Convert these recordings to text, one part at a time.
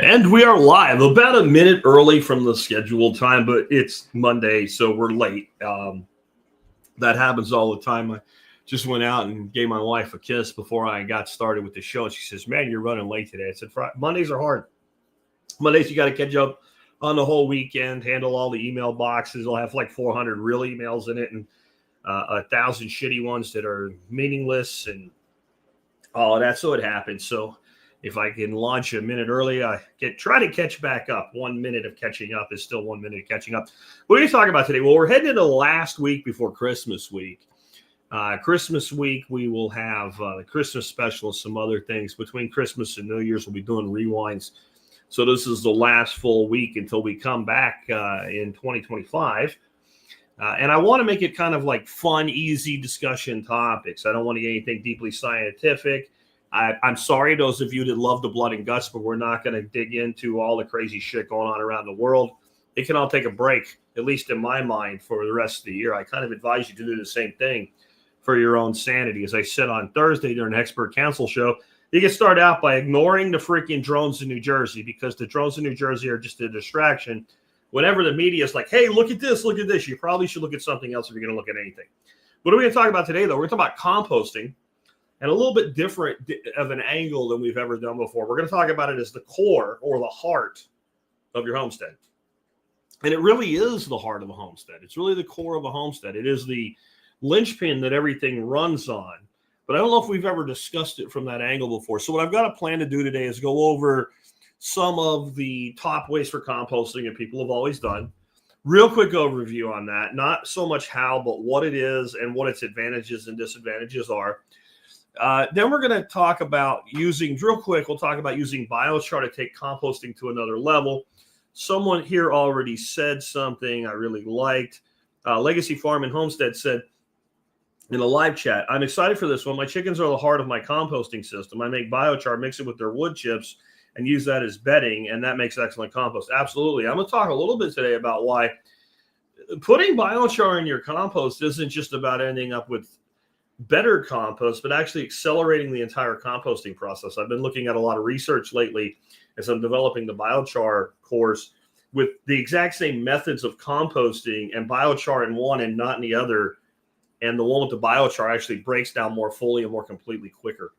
And we are live about a minute early from the scheduled time, but it's Monday, so we're late. That happens all the time. I just went out and gave my wife a kiss before I got started with the show. And she says, "Man, you're running late today." I said, "Mondays are hard. Mondays, you got to catch up on the whole weekend, handle all the email boxes. I'll have like 400 real emails in it and 1,000 shitty ones that are meaningless and all of that." So it happens. So if I can launch a minute early, I try to catch back up. 1 minute of catching up is still 1 minute of catching up. What are you talking about today? Well, we're heading into the last week before Christmas week. Christmas week, we will have the Christmas special and some other things. Between Christmas and New Year's, we'll be doing rewinds. So this is the last full week until we come back in 2025. And I want to make it kind of like fun, easy discussion topics. I don't want to get anything deeply scientific. I'm sorry, those of you that love the blood and guts, but we're not going to dig into all the crazy shit going on around the world. It can all take a break, at least in my mind, for the rest of the year. I kind of advise you to do the same thing for your own sanity. As I said on Thursday during the Expert Council show, you can start out by ignoring the freaking drones in New Jersey, because the drones in New Jersey are just a distraction. Whenever the media is like, "Hey, look at this, you probably should look at something else if you're going to look at anything." What are we going to talk about today, though? We're going to talk about composting, and a little bit different of an angle than we've ever done before. We're going to talk about it as the core or the heart of your homestead. And it really is the heart of a homestead. It's really the core of a homestead. It is the linchpin that everything runs on. But I don't know if we've ever discussed it from that angle before. So what I've got a plan to do today is go over some of the top ways for composting that people have always done. Real quick overview on that. Not so much how, but what it is and what its advantages and disadvantages are. Then we're going to talk about we'll talk about using Biochar to take composting to another level. Someone here already said something I really liked. Legacy Farm and Homestead said in a live chat, "I'm excited for this one. My chickens are the heart of my composting system. I make biochar, mix it with their wood chips, and use that as bedding, and that makes excellent compost." Absolutely. I'm going to talk a little bit today about why putting biochar in your compost isn't just about ending up with better compost, but actually accelerating the entire composting process. I've been looking at a lot of research lately as I'm developing the biochar course with the exact same methods of composting, and biochar in one and not in the other. And the one with the biochar actually breaks down more fully and more completely quicker.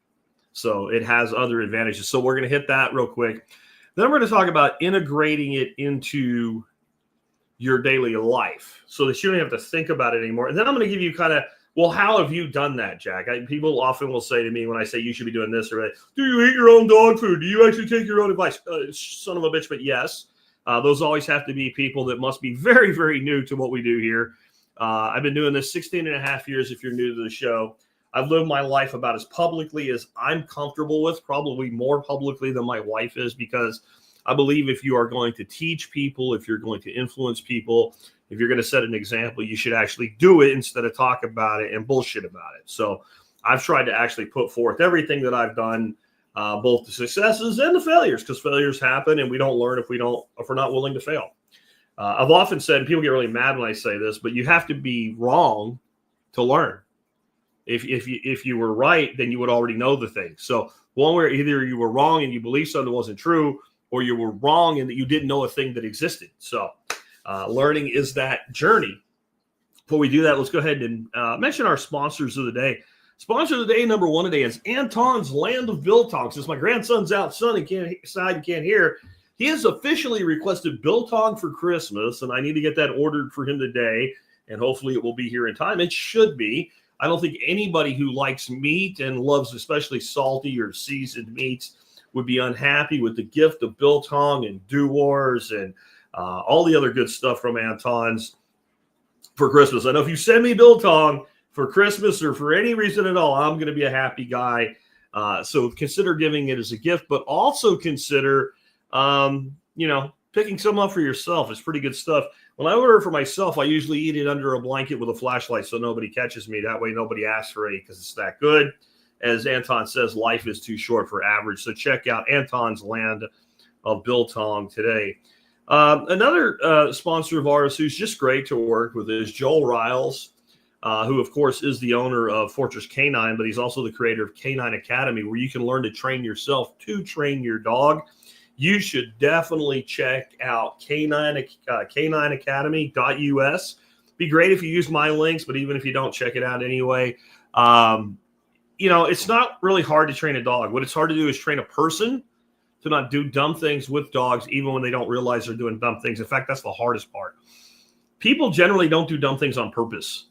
So it has other advantages. So we're going to hit that real quick. Then we're going to talk about integrating it into your daily life so that you don't have to think about it anymore. And then I'm going to give you kind of, well, how have you done that, Jack? People often will say to me when I say you should be doing this or that, "Do you eat your own dog food? Do you actually take your own advice?" Son of a bitch, but yes. Those always have to be people that must be very, very new to what we do here. I've been doing this 16 and a half years if you're new to the show. I've lived my life about as publicly as I'm comfortable with, probably more publicly than my wife is, because I believe if you are going to teach people, if you're going to influence people, if you're going to set an example, you should actually do it instead of talk about it and bullshit about it. So I've tried to actually put forth everything that I've done, both the successes and the failures, because failures happen and we don't learn if we're not willing to fail. I've often said, and people get really mad when I say this, but you have to be wrong to learn. If you were right, then you would already know the thing. So one way, either you were wrong and you believe something wasn't true, or you were wrong and that you didn't know a thing that existed. So learning is that journey. Before we do that, let's go ahead and mention our sponsors of the day. Sponsor of the day, number one today, is Anton's Land of Biltong. Since my grandson's outside and can't hear, he has officially requested biltong for Christmas, and I need to get that ordered for him today, and hopefully it will be here in time. It should be. I don't think anybody who likes meat and loves especially salty or seasoned meats would be unhappy with the gift of biltong and dewars and all the other good stuff from Anton's for Christmas. I know if you send me biltong for Christmas or for any reason at all, I'm going to be a happy guy. So consider giving it as a gift, but also consider, picking some up for yourself. It's pretty good stuff. When I order it for myself, I usually eat it under a blanket with a flashlight so nobody catches me. That way nobody asks for any because it's that good. As Anton says, life is too short for average. So check out Anton's Land of Biltong today. Another sponsor of ours who's just great to work with is Joel Riles, who, of course, is the owner of Fortress Canine, but he's also the creator of Canine Academy, where you can learn to train yourself to train your dog. you should definitely check out canineacademy.us. Be great if you use my links, but even if you don't, check it out anyway. It's not really hard to train a dog. What it's hard to do is train a person to not do dumb things with dogs, even when they don't realize they're doing dumb things. In fact, that's the hardest part. People generally don't do dumb things on purpose.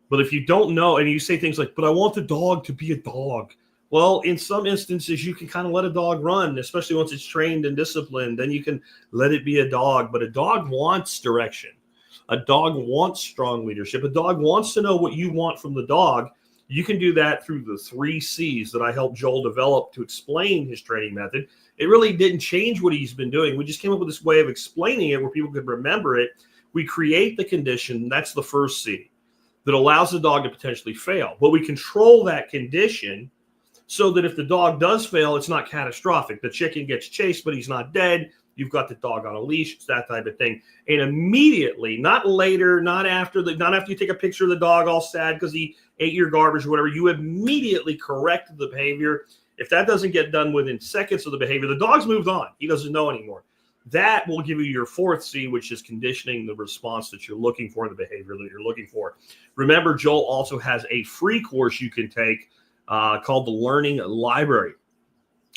But if you don't know, and you say things like, but I want the dog to be a dog. Well, in some instances, you can kind of let a dog run, especially once it's trained and disciplined. Then you can let it be a dog. But a dog wants direction. A dog wants strong leadership. A dog wants to know what you want from the dog. You can do that through the 3 C's that I helped Joel develop to explain his training method. It really didn't change what he's been doing. We just came up with this way of explaining it where people could remember it. We create the condition, that's the first C, that allows the dog to potentially fail. But we control that condition so that if the dog does fail, it's not catastrophic. The chicken gets chased, but he's not dead. You've got the dog on a leash. It's that type of thing. And immediately, not later, not after you take a picture of the dog all sad because he ate your garbage or whatever, you immediately correct the behavior. If that doesn't get done within seconds of the behavior, the dog's moved on. He doesn't know anymore. That will give you your 4th C, which is conditioning the response that you're looking for, the behavior that you're looking for. Remember, Joel also has a free course you can take called the Learning Library.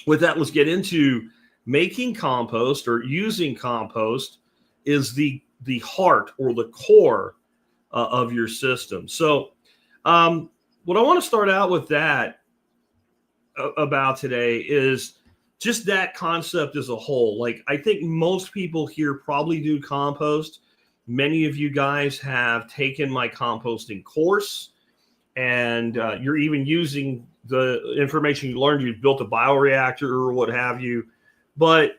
With that, let's get into making compost or using compost is the heart or the core of your system. So what I want to start out with about today is just that concept as a whole. Like, I think most people here probably do compost. Many of you guys have taken my composting course, and you're even using the information you learned. You've built a bioreactor or what have you. But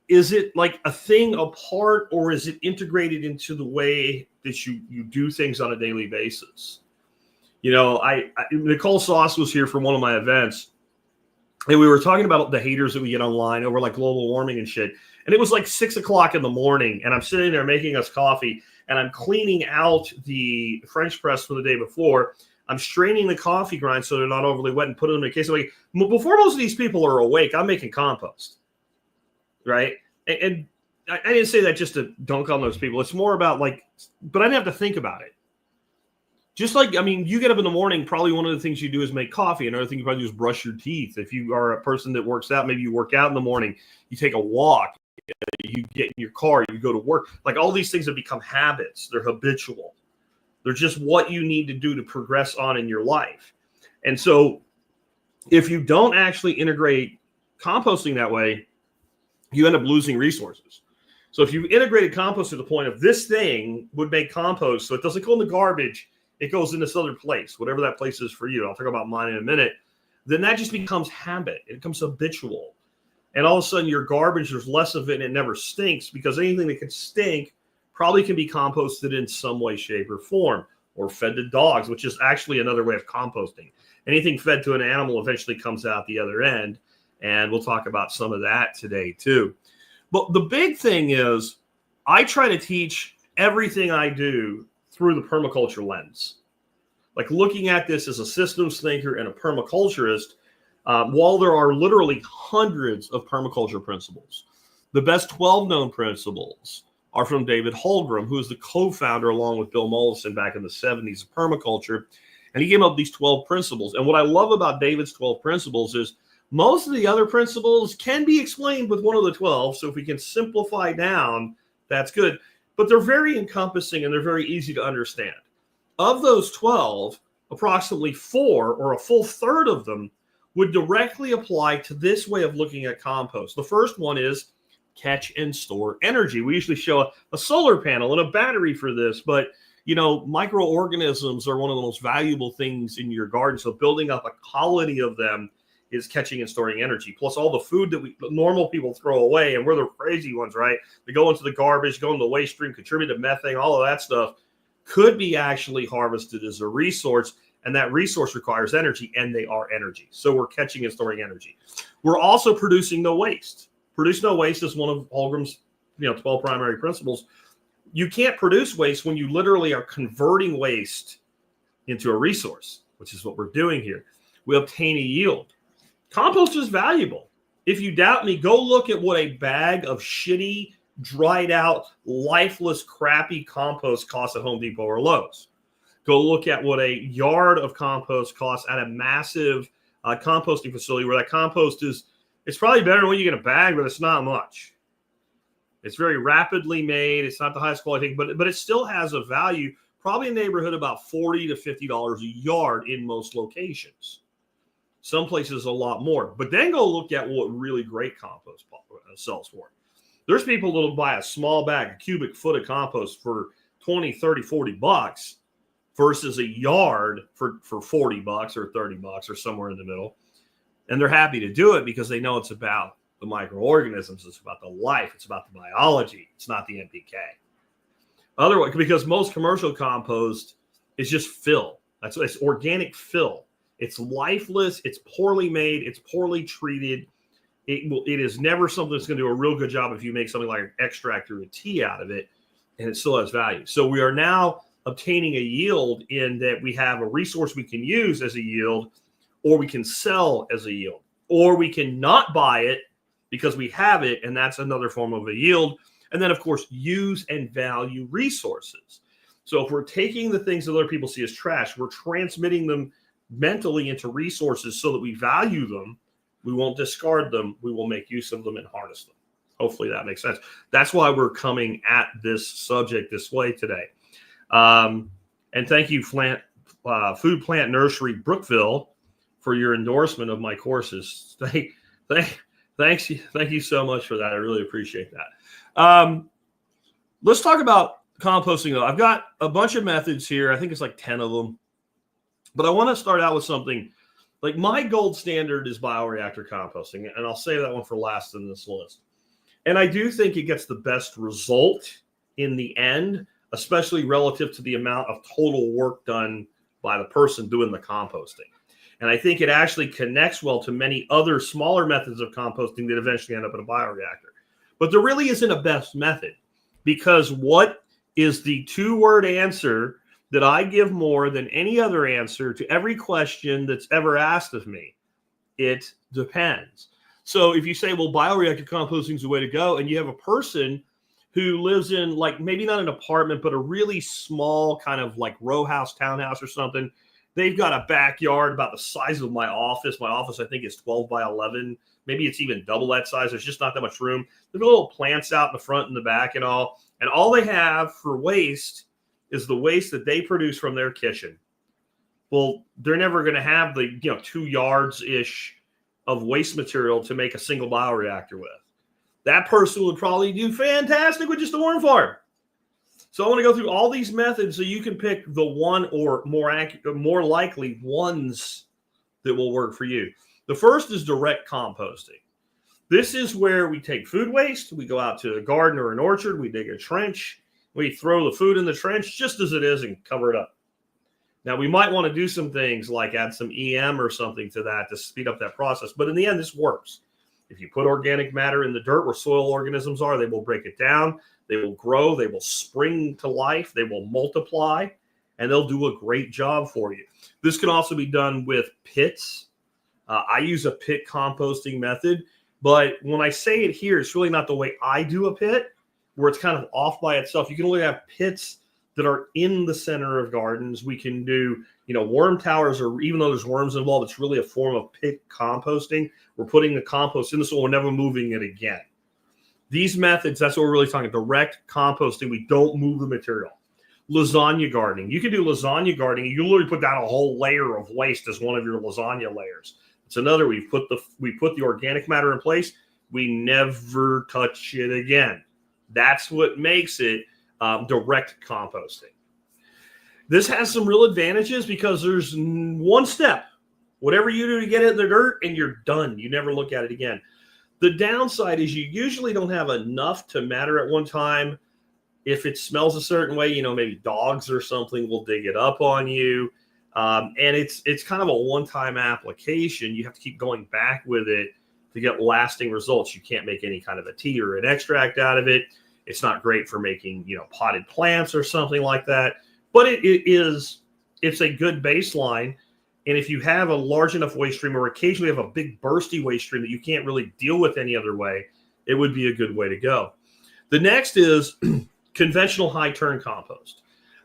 is it like a thing apart, or is it integrated into the way that you do things on a daily basis? Nicole Sauce was here for one of my events, and we were talking about the haters that we get online over like global warming and shit. And it was like 6 o'clock in the morning, and I'm sitting there making us coffee, and I'm cleaning out the French press from the day before. I'm straining the coffee grind so they're not overly wet and putting them in a case. Like, before most of these people are awake, I'm making compost, right? And I didn't say that just to dunk on those people. It's more about but I didn't have to think about it. Just like, you get up in the morning, probably one of the things you do is make coffee. Another thing you probably do is brush your teeth. If you are a person that works out, maybe you work out in the morning, you take a walk, you get in your car, you go to work. Like, all these things have become habits. They're habitual. They're just what you need to do to progress on in your life. And so if you don't actually integrate composting that way, you end up losing resources. So if you integrated compost to the point of this thing would make compost, so it doesn't go in the garbage, it goes in this other place, whatever that place is for you. I'll talk about mine in a minute. Then that just becomes habit. It becomes habitual. And all of a sudden your garbage, there's less of it and it never stinks, because anything that can stink probably can be composted in some way, shape, or form, or fed to dogs, which is actually another way of composting. Anything fed to an animal eventually comes out the other end. And we'll talk about some of that today too. But the big thing is, I try to teach everything I do through the permaculture lens. Like, looking at this as a systems thinker and a permaculturist, while there are literally hundreds of permaculture principles, the best 12 known principles are from David Holmgren, who is the co-founder, along with Bill Mollison, back in the 70s of permaculture. And he came up with these 12 principles. And what I love about David's 12 principles is most of the other principles can be explained with one of the 12. So if we can simplify down, that's good. But they're very encompassing and they're very easy to understand. Of those 12, approximately 4, or a full third of them, would directly apply to this way of looking at compost. The first one is catch and store energy. We usually show a solar panel and a battery for this, but microorganisms are one of the most valuable things in your garden. So building up a colony of them is catching and storing energy. Plus all the food that normal people throw away, and we're the crazy ones, right? They go into the garbage, go into the waste stream, contribute to methane, all of that stuff could be actually harvested as a resource. And that resource requires energy, and they are energy. So we're catching and storing energy. We're also producing no waste. Produce no waste is one of Holmgren's 12 primary principles. You can't produce waste when you literally are converting waste into a resource, which is what we're doing here. We obtain a yield. Compost is valuable. If you doubt me, go look at what a bag of shitty, dried out, lifeless, crappy compost costs at Home Depot or Lowe's. Go look at what a yard of compost costs at a massive composting facility where that compost is, it's probably better when you get a bag, but it's not much. It's very rapidly made. It's not the highest quality thing, but it still has a value, probably in the neighborhood about $40 to $50 a yard in most locations. Some places a lot more. But then go look at what really great compost sells for. There's people that will buy a small bag, a cubic foot of compost for 20, 30, 40 bucks versus a yard for 40 bucks or 30 bucks or somewhere in the middle. And they're happy to do it because they know it's about the microorganisms. It's about the life. It's about the biology. It's not the NPK. Otherwise, because most commercial compost is just fill. It's organic fill. It's lifeless. It's poorly made. It's poorly treated. It is never something that's going to do a real good job if you make something like an extract or a tea out of it, and it still has value. So we are now obtaining a yield in that we have a resource we can use as a yield, or we can sell as a yield, or we can not buy it because we have it, and that's another form of a yield. And then, of course, use and value resources. So if we're taking the things that other people see as trash, we're transmitting them mentally into resources so that we value them. We won't discard them. We will make use of them and harness them. Hopefully that makes sense. That's why we're coming at this subject this way today. And thank you, Food Plant Nursery Brookville, for your endorsement of my courses. Thank you so much for that. I really appreciate that. Let's talk about composting, though. I've got a bunch of methods here. I think it's like 10 of them. But I want to start out with something like my gold standard is bioreactor composting, and I'll save that one for last in this list. And I do think it gets the best result in the end, especially relative to the amount of total work done by the person doing the composting. And I think it actually connects well to many other smaller methods of composting that eventually end up in a bioreactor. But there really isn't a best method, because what is the two-word answer that I give more than any other answer to every question that's ever asked of me? It depends. So if you say, well, bioreactor composting is the way to go, and you have a person who lives in, like, maybe not an apartment, but a really small kind of like row house, townhouse or something. They've got a backyard about the size of my office. My office, I think, is 12 by 11. Maybe it's even double that size. There's just not that much room. There's little plants out in the front and the back and all. And all they have for waste is the waste that they produce from their kitchen. Well, they're never going to have the 2 yards-ish of waste material to make a single bioreactor with. That person would probably do fantastic with just a worm farm. So I want to go through all these methods so you can pick the one or more likely ones that will work for you. The first is direct composting. This is where we take food waste, we go out to a garden or an orchard, we dig a trench, we throw the food in the trench just as it is and cover it up. Now, we might want to do some things like add some EM or something to that to speed up that process. But in the end, this works. If you put organic matter in the dirt where soil organisms are, they will break it down. They will grow. They will spring to life. They will multiply. And they'll do a great job for you. This can also be done with pits. I use a pit composting method. But when I say it here, it's really not the way I do a pit, where it's kind of off by itself. You can only have pits that are in the center of gardens. We can do, worm towers, or even though there's worms involved, it's really a form of pit composting. We're putting the compost in the soil, we're never moving it again. These methods, that's what we're really talking, direct composting. We don't move the material. Lasagna gardening. You can do lasagna gardening. You literally put down a whole layer of waste as one of your lasagna layers. It's another, we put the organic matter in place. We never touch it again. That's what makes it direct composting. This has some real advantages because there's one step. Whatever you do to get it in the dirt, and you're done. You never look at it again. The downside is you usually don't have enough to matter at one time. If it smells a certain way, maybe dogs or something will dig it up on you. And it's kind of a one-time application. You have to keep going back with it to get lasting results. You can't make any kind of a tea or an extract out of it. It's not great for making, potted plants or something like that. But it's a good baseline. And if you have a large enough waste stream, or occasionally have a big bursty waste stream that you can't really deal with any other way, it would be a good way to go. The next is conventional high turn compost.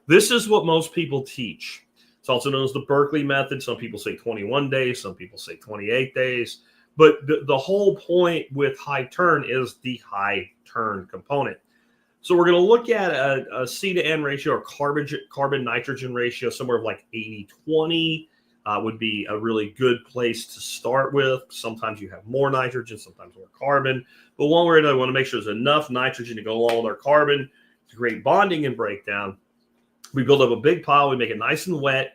This is what most people teach. It's also known as the Berkeley method. Some people say 21 days, some people say 28 days. But the whole point with high turn is the high turn component. So we're going to look at a C to N ratio, or carbon nitrogen ratio, somewhere like 80-20 would be a really good place to start with. Sometimes you have more nitrogen, sometimes more carbon. But one way or another, we want to make sure there's enough nitrogen to go along with our carbon to create bonding and breakdown. We build up a big pile, we make it nice and wet.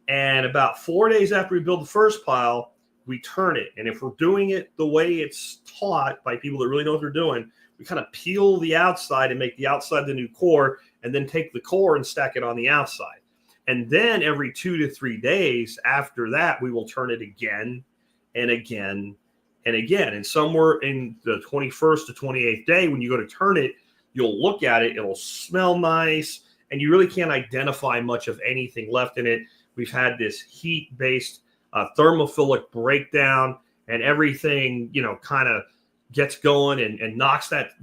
And about 4 days after we build the first pile, we turn it. And if we're doing it the way it's taught by people that really know what they're doing, we kind of peel the outside and make the outside the new core, and then take the core and stack it on the outside. And then every 2 to 3 days after that, we will turn it again and again and again. And somewhere in the 21st to 28th day, when you go to turn it, you'll look at it, it'll smell nice, and you really can't identify much of anything left in it. We've had this heat-based thermophilic breakdown, and everything, kind of gets going and knocks that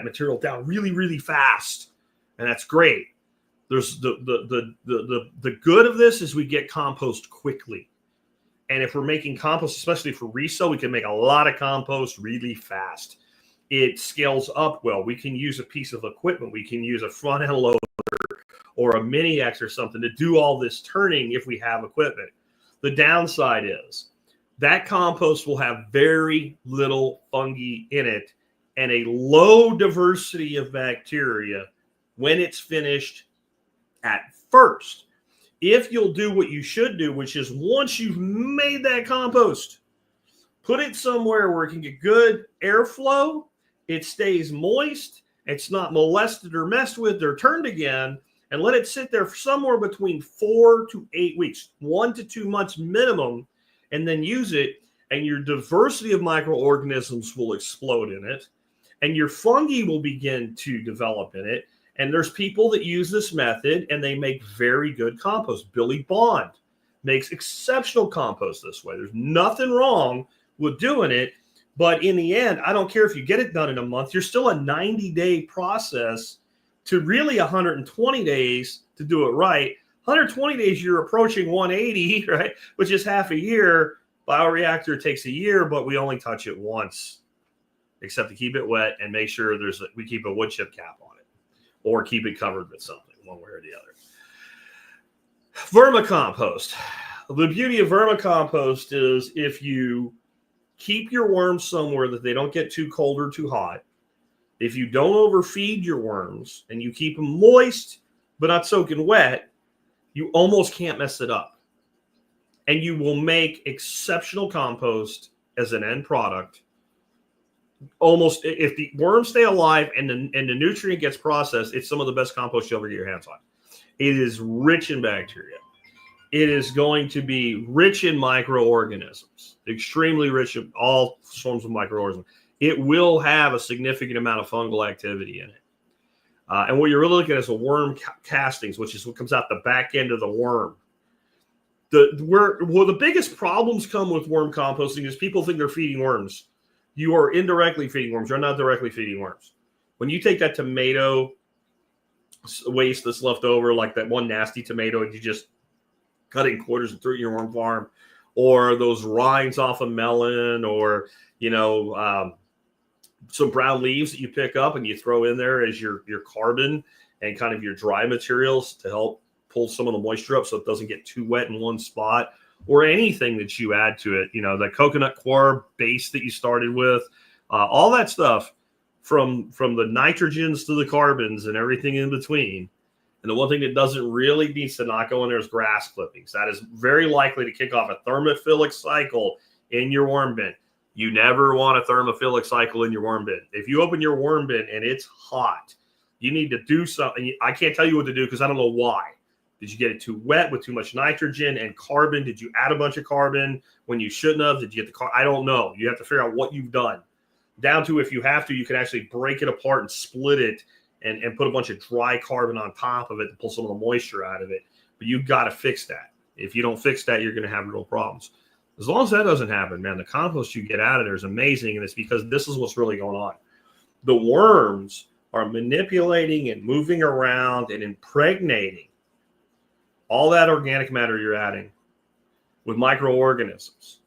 material down really, really fast. And that's great. There's the good of this is we get compost quickly. And if we're making compost, especially for resale, we can make a lot of compost really fast. It scales up well. We can use a piece of equipment. We can use a front end loader or a mini X or something to do all this turning if we have equipment. The downside is that compost will have very little fungi in it and a low diversity of bacteria when it's finished at first. If you'll do what you should do, which is once you've made that compost, put it somewhere where it can get good airflow, it stays moist, it's not molested or messed with or turned again, and let it sit there for somewhere between 4 to 8 weeks, 1 to 2 months minimum, and then use it, and your diversity of microorganisms will explode in it, and your fungi will begin to develop in it. And there's people that use this method, and they make very good compost. Billy Bond makes exceptional compost this way. There's nothing wrong with doing it, but in the end, I don't care if you get it done in a month. You're still a 90-day process to really 120 days to do it right. 120 days, you're approaching 180, right? Which is half a year. Bioreactor takes a year, but we only touch it once, except to keep it wet and make sure we keep a wood chip cap on it, or keep it covered with something, one way or the other. Vermicompost. The beauty of vermicompost is if you keep your worms somewhere that they don't get too cold or too hot, if you don't overfeed your worms and you keep them moist but not soaking wet, you almost can't mess it up. And you will make exceptional compost as an end product. Almost, if the worms stay alive and the nutrient gets processed, it's some of the best compost you'll ever get your hands on. It is rich in bacteria. It is going to be rich in microorganisms, extremely rich in all forms of microorganisms. It will have a significant amount of fungal activity in it. And what you're really looking at is a worm castings, which is what comes out the back end of the worm. The biggest problems come with worm composting is people think they're feeding worms. You are indirectly feeding worms. You're not directly feeding worms. When you take that tomato waste that's left over, like that one nasty tomato, and you just cut it in quarters and throw it in your worm farm, or those rinds off a melon, or some brown leaves that you pick up and you throw in there as your carbon and kind of your dry materials to help pull some of the moisture up so it doesn't get too wet in one spot, or anything that you add to it, the coconut coir base that you started with, all that stuff from the nitrogens to the carbons and everything in between. And the one thing that doesn't really needs to not go in there is grass clippings. That is very likely to kick off a thermophilic cycle in your worm bin. You never want a thermophilic cycle in your worm bin. If you open your worm bin and it's hot, you need to do something. I can't tell you what to do because I don't know why. Did you get it too wet with too much nitrogen and carbon? Did you add a bunch of carbon when you shouldn't have? Did you get the carbon? I don't know. You have to figure out what you've done. Down to, if you have to, you can actually break it apart and split it and put a bunch of dry carbon on top of it to pull some of the moisture out of it. But you've got to fix that. If you don't fix that, you're going to have real problems. As long as that doesn't happen, man, the compost you get out of there is amazing. And it's because this is what's really going on. The worms are manipulating and moving around and impregnating all that organic matter you're adding with microorganisms.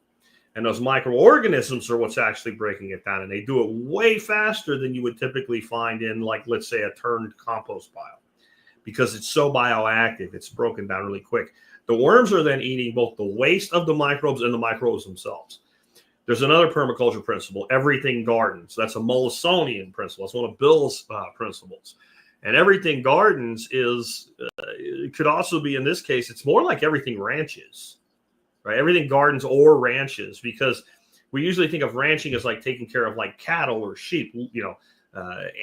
And those microorganisms are what's actually breaking it down. And they do it way faster than you would typically find in, like, let's say, a turned compost pile, because it's so bioactive. It's broken down really quick. The worms are then eating both the waste of the microbes and the microbes themselves. There's another permaculture principle, everything gardens. That's a Mollisonian principle. It's one of Bill's principles. And everything gardens is, it could also be, in this case, it's more like everything ranches, right? Everything gardens or ranches, because we usually think of ranching as like taking care of like cattle or sheep,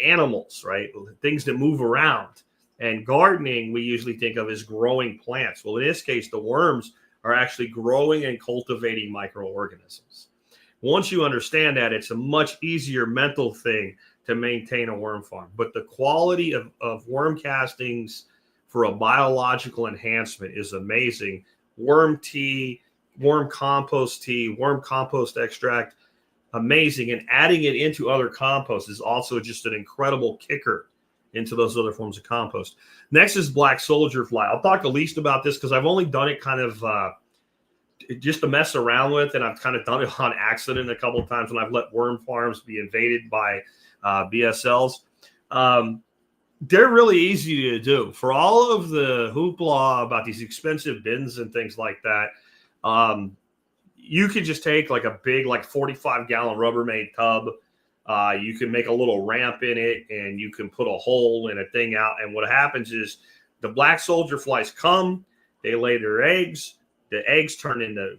animals, right? Things that move around. And gardening, we usually think of as growing plants. Well, in this case, the worms are actually growing and cultivating microorganisms. Once you understand that, it's a much easier mental thing to maintain a worm farm. But the quality of worm castings for a biological enhancement is amazing. Worm tea, worm compost extract, amazing. And adding it into other compost is also just an incredible kicker into those other forms of compost. Next is black soldier fly. I'll talk the least about this because I've only done it kind of just to mess around with, and I've kind of done it on accident a couple of times when I've let worm farms be invaded by BSLs. They're really easy to do. For all of the hoopla about these expensive bins and things like that, you could just take like a big, like 45-gallon Rubbermaid tub. You can make a little ramp in it, and you can put a hole in a thing out. And what happens is the black soldier flies come, they lay their eggs. The eggs turn into,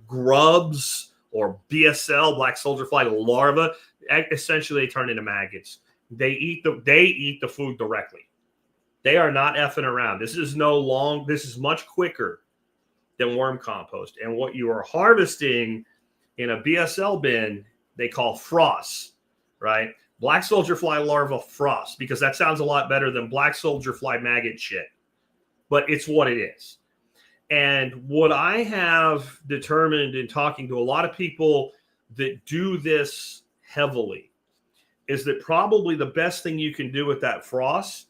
grubs or BSL, black soldier fly larvae. Essentially, they turn into maggots. They eat the food directly. They are not effing around. This is much quicker than worm compost. And what you are harvesting in a BSL bin, they call frost, right? Black soldier fly larva frost, because that sounds a lot better than black soldier fly maggot shit. But it's what it is. And what I have determined in talking to a lot of people that do this heavily is that probably the best thing you can do with that frost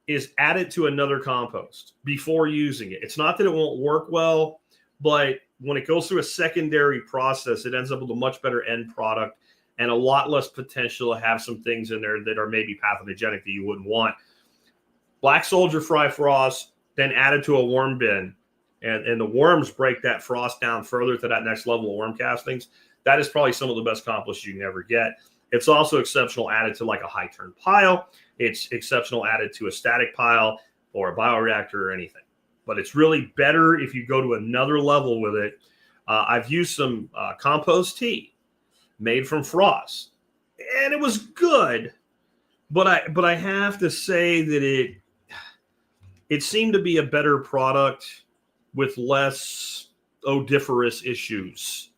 is add it to another compost before using it. It's not that it won't work well, but when it goes through a secondary process, it ends up with a much better end product and a lot less potential to have some things in there that are maybe pathogenic that you wouldn't want. Black soldier fly frost, then add it to a worm bin. And the worms break that frost down further to that next level of worm castings. That is probably some of the best compost you can ever get. It's also exceptional added to like a high turn pile. It's exceptional added to a static pile or a bioreactor or anything. But it's really better if you go to another level with it. I've used some compost tea made from frost, and it was good. But I have to say that it seemed to be a better product with less odoriferous issues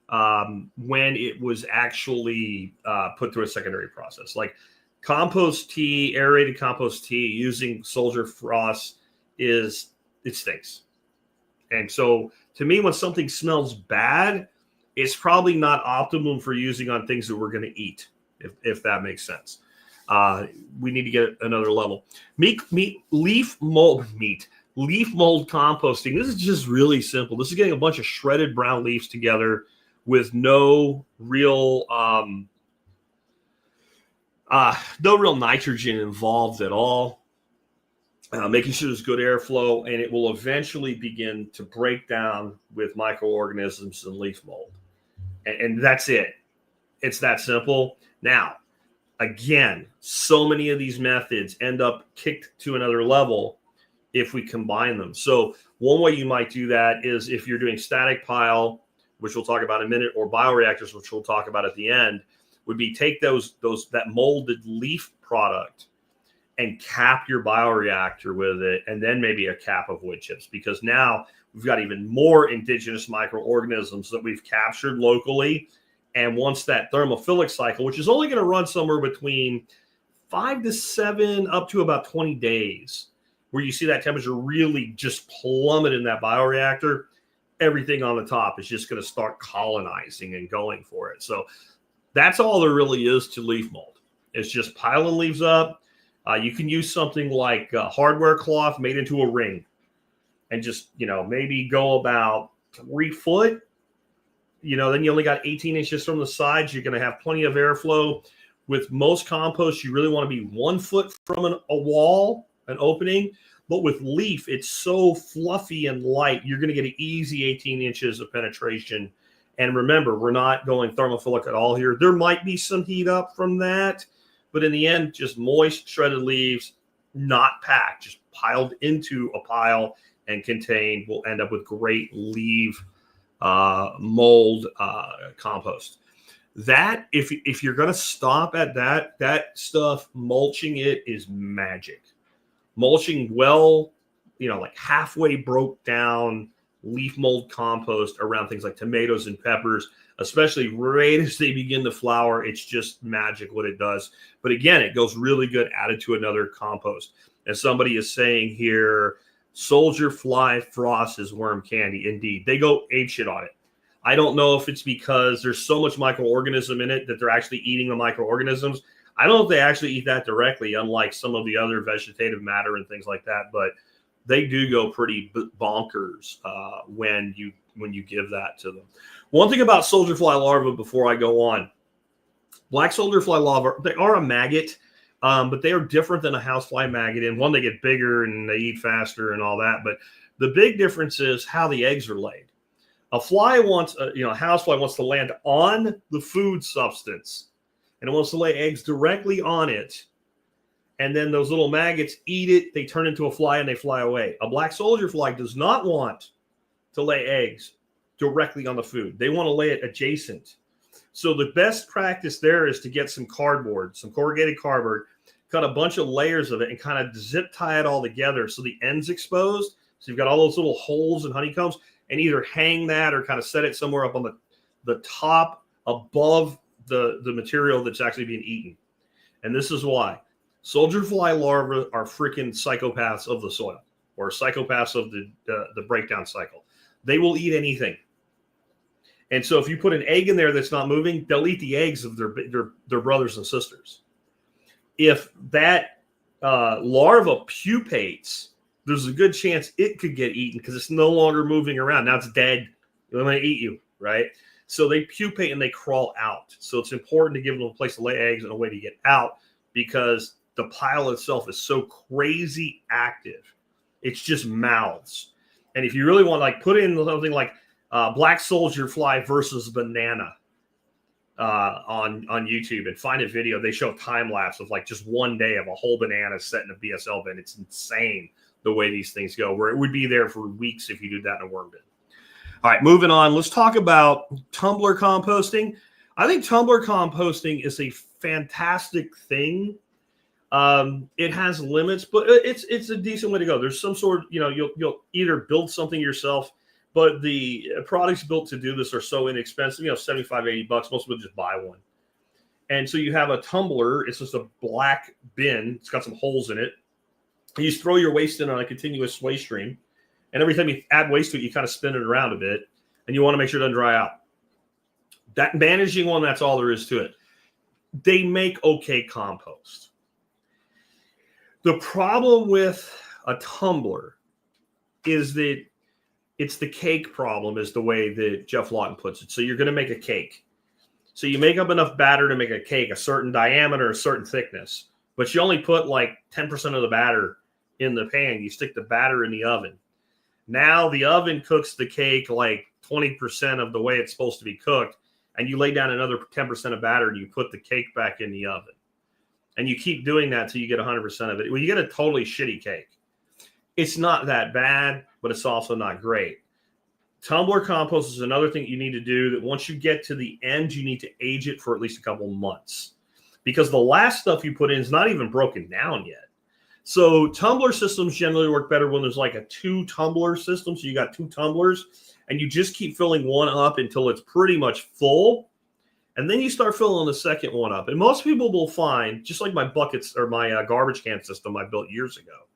when it was actually put through a secondary process. Like compost tea, aerated compost tea using soldier frost it stinks. And so to me, when something smells bad, it's probably not optimum for using on things that we're going to eat, if that makes sense. We need to get another level. Leaf mold composting. This is just really simple. This is getting a bunch of shredded brown leaves together with no real nitrogen involved at all. Making sure there's good airflow, and it will eventually begin to break down with microorganisms and leaf mold. And that's it. It's that simple. Now, again, so many of these methods end up kicked to another level if we combine them. So one way you might do that is if you're doing static pile, which we'll talk about in a minute, or bioreactors, which we'll talk about at the end, would be take that molded leaf product and cap your bioreactor with it, and then maybe a cap of wood chips, because now we've got even more indigenous microorganisms that we've captured locally. And once that thermophilic cycle, which is only going to run somewhere between 5 to 7 up to about 20 days, where you see that temperature really just plummet in that bioreactor, everything on the top is just going to start colonizing and going for it. So that's all there really is to leaf mold. It's just piling leaves up. You can use something like hardware cloth made into a ring and just, maybe go about 3 foot. Then you only got 18 inches from the sides. You're going to have plenty of airflow. With most compost, you really want to be 1 foot from a wall, an opening. But with leaf, it's so fluffy and light, you're going to get an easy 18 inches of penetration. And remember, we're not going thermophilic at all here. There might be some heat up from that, but in the end, just moist, shredded leaves, not packed, just piled into a pile and contained, will end up with great leaf mold compost. That, if you're going to stop at that stuff, mulching it is magic. Mulching like halfway broke down leaf mold compost around things like tomatoes and peppers, especially right as they begin to flower. It's just magic what it does. But again, it goes really good added to another compost. As somebody is saying here, soldier fly frost is worm candy. Indeed, they go apeshit on it. I don't know if it's because there's so much microorganism in it that they're actually eating the microorganisms. I don't know if they actually eat that directly, unlike some of the other vegetative matter and things like that. But they do go pretty bonkers when you give that to them. One thing about soldier fly larvae before I go on, black soldier fly larvae, they are a maggot, but they are different than a housefly maggot. And one, they get bigger and they eat faster and all that. But the big difference is how the eggs are laid. A fly wants, a housefly wants to land on the food substance, and it wants to lay eggs directly on it. And then those little maggots eat it. They turn into a fly and they fly away. A black soldier fly does not want to lay eggs directly on the food. They want to lay it adjacent. So the best practice there is to get some cardboard, some corrugated cardboard, cut a bunch of layers of it and kind of zip tie it all together so the end's exposed. So you've got all those little holes and honeycombs, and either hang that or kind of set it somewhere up on the top above the material that's actually being eaten. And this is why. Soldier fly larvae are freaking psychopaths of the soil, or psychopaths of the breakdown cycle. They will eat anything. And so if you put an egg in there that's not moving, they'll eat the eggs of their brothers and sisters. If that larva pupates, there's a good chance it could get eaten because it's no longer moving around. Now it's dead. They're going to eat you, right? So they pupate and they crawl out. So it's important to give them a place to lay eggs and a way to get out, because the pile itself is so crazy active. It's just mouths. And if you really want to put in something like black soldier fly versus banana on YouTube and find a video, they show time lapse of just one day of a whole banana set in a BSL bin. It's insane the way these things go, where it would be there for weeks if you did that in a worm bin. All right, moving on. Let's talk about tumbler composting. I think tumbler composting is a fantastic thing. It has limits, but it's a decent way to go. There's some sort of, you'll either build something yourself, but the products built to do this are so inexpensive, $75, $80. Most people just buy one. And so you have a tumbler. It's just a black bin. It's got some holes in it. You just throw your waste in on a continuous waste stream. And every time you add waste to it, you kind of spin it around a bit, and you want to make sure it doesn't dry out. That managing one, that's all there is to it. They make okay compost. The problem with a tumbler is that it's the cake problem, is the way that Jeff Lawton puts it. So you're going to make a cake. So you make up enough batter to make a cake, a certain diameter, a certain thickness, but you only put 10% of the batter in the pan. You stick the batter in the oven. Now the oven cooks the cake 20% of the way it's supposed to be cooked, and you lay down another 10% of batter and you put the cake back in the oven. And you keep doing that till you get 100% of it. Well, you get a totally shitty cake. It's not that bad, but it's also not great. Tumbler compost is another thing you need to do, that once you get to the end, you need to age it for at least a couple months, because the last stuff you put in is not even broken down yet. So tumbler systems generally work better when there's a 2 tumbler system. So you got 2 tumblers and you just keep filling one up until it's pretty much full. And then you start filling the second one up. And most people will find, just like my buckets or my garbage can system I built years ago,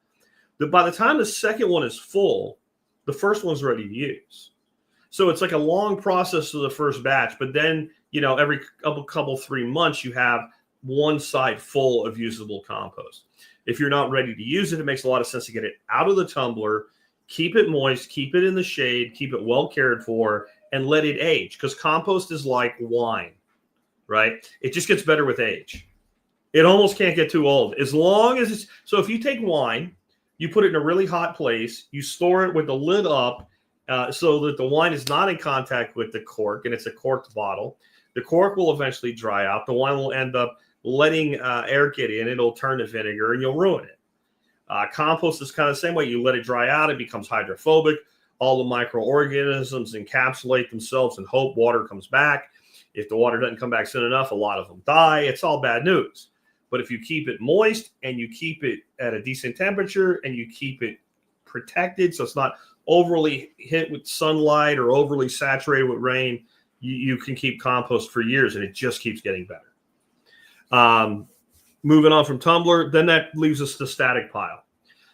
By the time the second one is full, the first one's ready to use. So it's like a long process to the first batch, but then, every couple 3 months, you have one side full of usable compost. If you're not ready to use it, it makes a lot of sense to get it out of the tumbler, keep it moist, keep it in the shade, keep it well cared for, and let it age. Because compost is like wine, right? It just gets better with age. It almost can't get too old. As long as it's, so if you take wine, you put it in a really hot place, you store it with the lid up so that the wine is not in contact with the cork, and it's a corked bottle. The cork will eventually dry out. The wine will end up letting air get in. It'll turn to vinegar, and you'll ruin it. Compost is kind of the same way. You let it dry out. It becomes hydrophobic. All the microorganisms encapsulate themselves and hope water comes back. If the water doesn't come back soon enough, a lot of them die. It's all bad news. But if you keep it moist and you keep it at a decent temperature and you keep it protected so it's not overly hit with sunlight or overly saturated with rain, you can keep compost for years, and it just keeps getting better. Moving on from Tumbler, then that leaves us to static pile.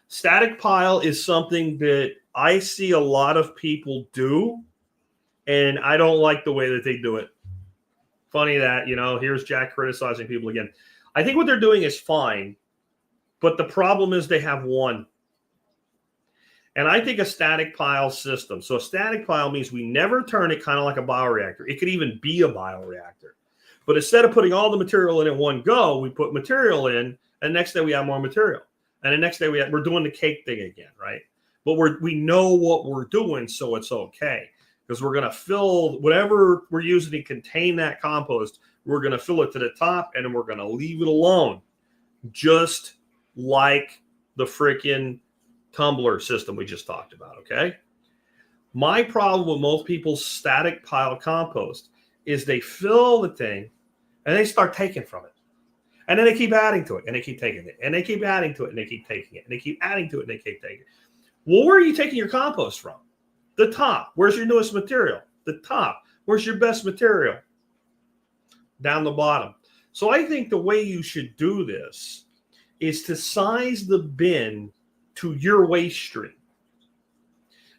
Static pile is something that I see a lot of people do, and I don't like the way that they do it. Funny that, here's Jack criticizing people again. I think what they're doing is fine, but the problem is they have one. And I think a static pile system. So a static pile means we never turn it kind of like a bioreactor. It could even be a bioreactor. But instead of putting all the material in one go, we put material in, and next day we have more material. And the next day we're doing the cake thing again, right? But we know what we're doing, so it's okay. Because we're going to fill whatever we're using to contain that compost, we're going to fill it to the top, and then we're going to leave it alone. Just like the freaking Tumbler system we just talked about, okay? My problem with most people's static pile compost is they fill the thing, and they start taking from it. And then they keep adding to it, and they keep taking it. And they keep adding to it, and they keep taking it. And they keep adding to it, and they keep taking it. Well, where are you taking your compost from? The top. Where's your newest material? The top. Where's your best material? Down the bottom. So I think the way you should do this is to size the bin to your waste stream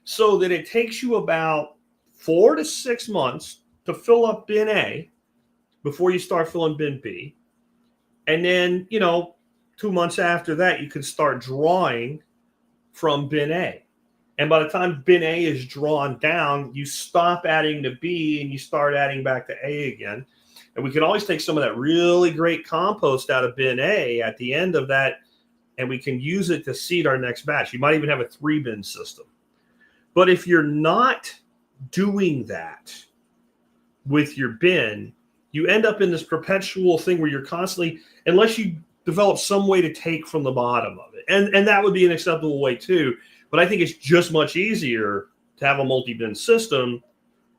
so that it takes you about 4 to 6 months to fill up bin A before you start filling bin B. And then, 2 months after that, you can start drawing from bin A. And by the time bin A is drawn down, you stop adding to B and you start adding back to A again. And we can always take some of that really great compost out of bin A at the end of that, and we can use it to seed our next batch. You might even have a 3-bin system. But if you're not doing that with your bin, you end up in this perpetual thing where you're constantly, unless you develop some way to take from the bottom of it. And that would be an acceptable way too. But I think it's just much easier to have a multi-bin system.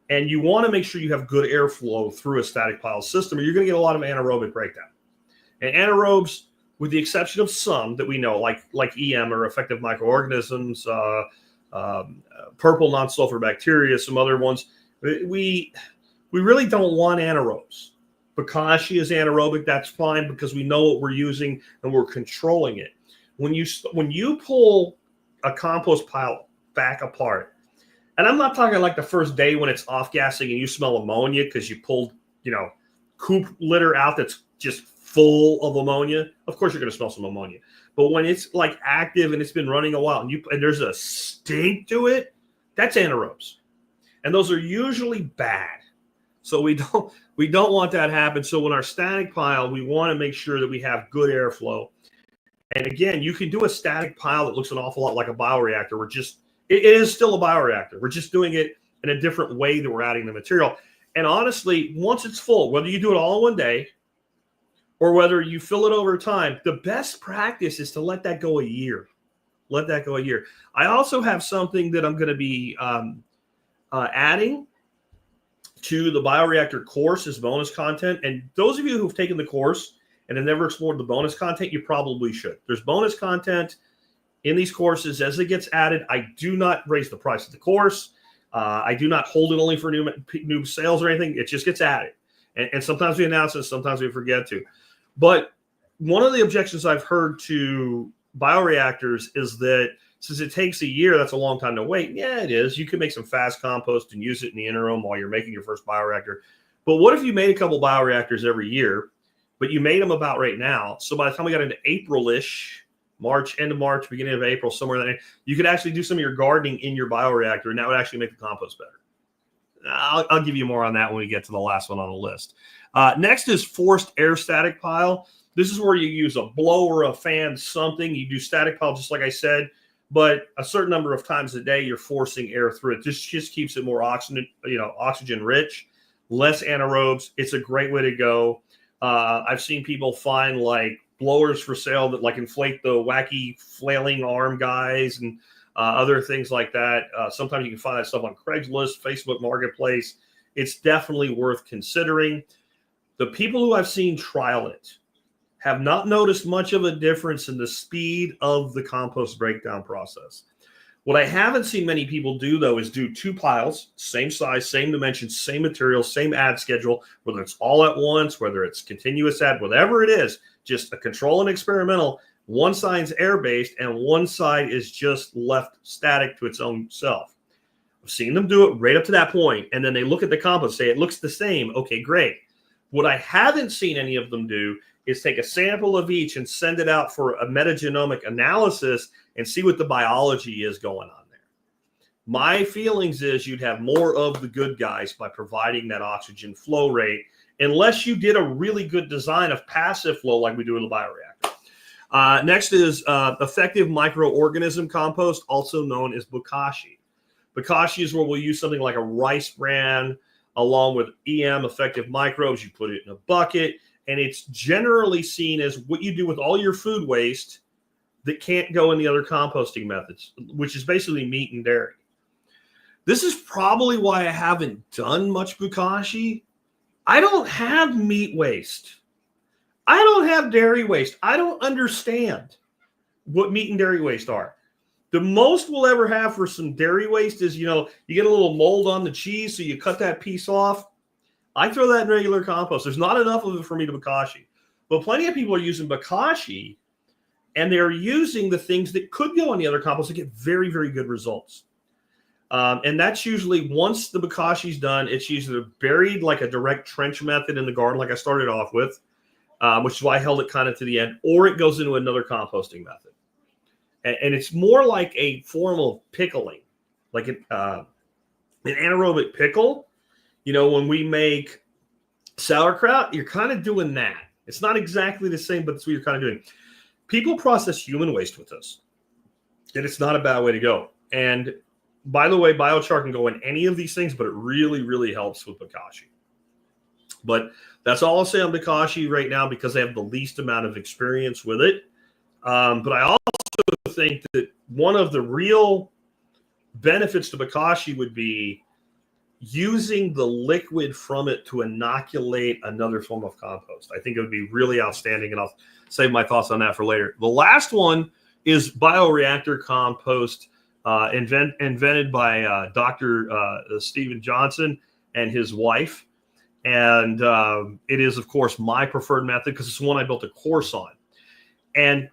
And you want to make sure you have good airflow through a static pile system, or you're going to get a lot of anaerobic breakdown. And anaerobes, with the exception of some that we know, like EM or effective microorganisms, purple non-sulfur bacteria, some other ones, we really don't want anaerobes. Bokashi is anaerobic, that's fine because we know what we're using and we're controlling it. When you pull a compost pile back apart, and I'm not talking like the first day when it's off-gassing and you smell ammonia because you pulled, coop litter out that's just full of ammonia. Of course, you're going to smell some ammonia. But when it's like active and it's been running a while and there's a stink to it, that's anaerobes. And those are usually bad. So we don't want that to happen. So when our static pile, we want to make sure that we have good airflow. And again, you can do a static pile that looks an awful lot like a bioreactor. It is still a bioreactor. We're just doing it in a different way that we're adding the material. And honestly, once it's full, whether you do it all in one day or whether you fill it over time, the best practice is to let that go a year. Let that go a year. I also have something that I'm going to be adding to the bioreactor course as bonus content. And those of you who've taken the course and have never explored the bonus content, you probably should. There's bonus content in these courses as it gets added. I do not raise the price of the course. I do not hold it only for new sales or anything. It just gets added. And sometimes we announce it, sometimes we forget to. But one of the objections I've heard to bioreactors is that Since it takes a year, that's a long time to wait. Yeah, it is. You can make some fast compost and use it in the interim while you're making your first bioreactor. But what if you made a couple bioreactors every year, but you made them about right now? So by the time we got into April-ish, March, end of March, beginning of April, somewhere there, you could actually do some of your gardening in your bioreactor, and that would actually make the compost better. I'll give you more on that when we get to the last one on the list. Next is forced air static pile. This is where you use a blower, a fan, something. You do static pile, just like I said, but a certain number of times a day, you're forcing air through it. This just keeps it more oxygen rich, less anaerobes. It's a great way to go. I've seen people find like blowers for sale that like inflate the wacky flailing arm guys and other things like that. Sometimes you can find that stuff on Craigslist, Facebook Marketplace. It's definitely worth considering. The people who I've seen trial it have not noticed much of a difference in the speed of the compost breakdown process. What I haven't seen many people do, though, is do two piles, same size, same dimensions, same material, same add schedule, whether it's all at once, whether it's continuous add, whatever it is, just a control and experimental. One side's air-based and one side is just left static to its own self. I've seen them do it right up to that point, and then they look at the compost, say it looks the same. Okay, great. What I haven't seen any of them do is take a sample of each and send it out for a metagenomic analysis and see what the biology is going on there. My feelings is you'd have more of the good guys by providing that oxygen flow rate, unless you did a really good design of passive flow like we do in the bioreactor. Next is effective microorganism compost, also known as bokashi. Bokashi is where we'll use something like a rice bran along with EM, effective microbes. You put it in a bucket, and it's generally seen as what you do with all your food waste that can't go in the other composting methods, which is basically meat and dairy. This is probably why I haven't done much bokashi. I don't have meat waste. I don't have dairy waste. I don't understand what meat and dairy waste are. The most we'll ever have for some dairy waste is, you get a little mold on the cheese, so you cut that piece off. I throw that in regular compost. There's not enough of it for me to bokashi. But plenty of people are using bokashi, and they're using the things that could go in the other compost to get very, very good results. And that's usually, once the bokashi is done, it's usually buried like a direct trench method in the garden like I started off with, which is why I held it kind of to the end, or it goes into another composting method. And it's more like a form of pickling, like an anaerobic pickle. When we make sauerkraut, you're kind of doing that. It's not exactly the same, but it's what you're kind of doing. People process human waste with this, and it's not a bad way to go. And by the way, biochar can go in any of these things, but it really, really helps with bokashi. But that's all I'll say on bokashi right now because I have the least amount of experience with it. But I also think that one of the real benefits to bokashi would be using the liquid from it to inoculate another form of compost. I think it would be really outstanding, and I'll save my thoughts on that for later. The last one is bioreactor compost, invented by Dr. Stephen Johnson and his wife. And it is, of course, my preferred method because it's one I built a course on. And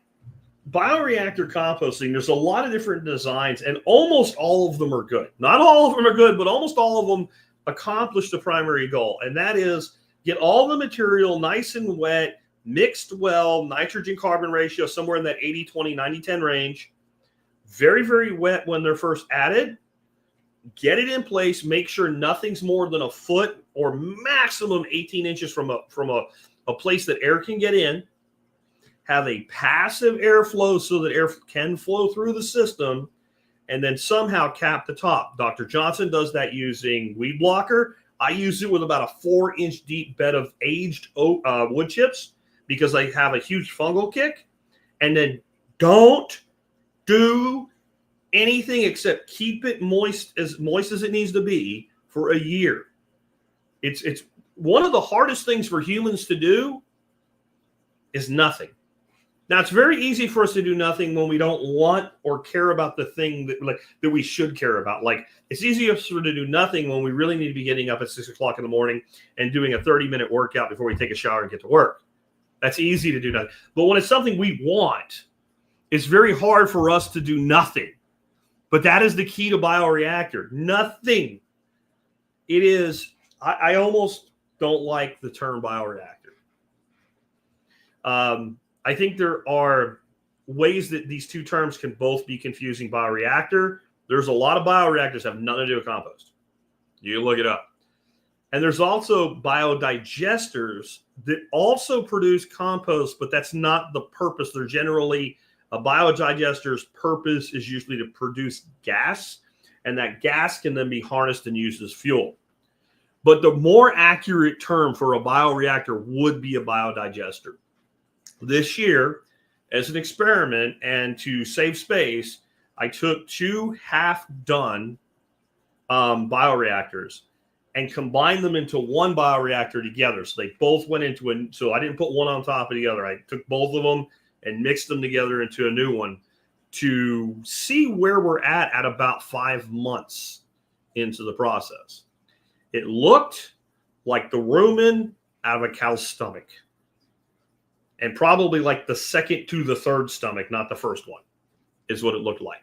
bioreactor composting, there's a lot of different designs, and almost all of them are good. Not all of them are good, but almost all of them accomplish the primary goal, and that is get all the material nice and wet, mixed well, nitrogen-carbon ratio somewhere in that 80-20, 90-10 range, very, very wet when they're first added, get it in place, make sure nothing's more than a foot or maximum 18 inches from a place that air can get in, have a passive airflow so that air can flow through the system, and then somehow cap the top. Dr. Johnson does that using weed blocker. I use it with about a 4-inch deep bed of aged wood chips because I have a huge fungal kick. And then don't do anything except keep it moist as it needs to be for a year. It's one of the hardest things for humans to do is nothing. Now, it's very easy for us to do nothing when we don't want or care about the thing that we should care about. Like, it's easier to do nothing when we really need to be getting up at 6 o'clock in the morning and doing a 30-minute workout before we take a shower and get to work. That's easy to do nothing. But when it's something we want, it's very hard for us to do nothing But that is the key to bioreactor. Nothing. It is, I almost don't like the term bioreactor. I think there are ways that these two terms can both be confusing. Bioreactor, there's a lot of bioreactors that have nothing to do with compost. You can look it up. And there's also biodigesters that also produce compost, but that's not the purpose. They're generally, a biodigester's purpose is usually to produce gas, and that gas can then be harnessed and used as fuel. But the more accurate term for a bioreactor would be a biodigester. This year, as an experiment and to save space, I took 2 half-done bioreactors and combined them into one bioreactor together. So they both went into so I didn't put one on top of the other. I took both of them and mixed them together into a new one to see where we're at about 5 months into the process. It looked like the rumen out of a cow's stomach. And probably like the second to the third stomach, not the first one, is what it looked like.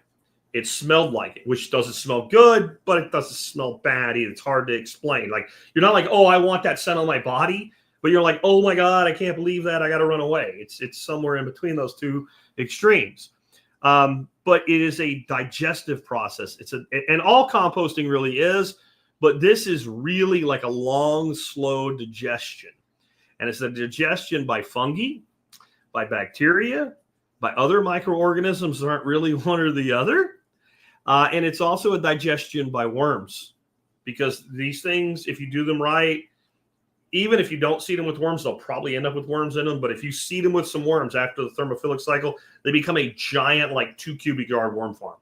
It smelled like it, which doesn't smell good, but it doesn't smell bad either. It's hard to explain. Like, you're not like, oh, I want that scent on my body, but you're like, oh my God, I can't believe that. I got to run away. It's somewhere in between those two extremes. But it is a digestive process. And all composting really is, but this is really like a long, slow digestion. And it's a digestion by fungi, by bacteria, by other microorganisms that aren't really one or the other. And it's also a digestion by worms, because these things, if you do them right, even if you don't seed them with worms, they'll probably end up with worms in them. But if you seed them with some worms after the thermophilic cycle, they become a giant, like 2 cubic yard worm farm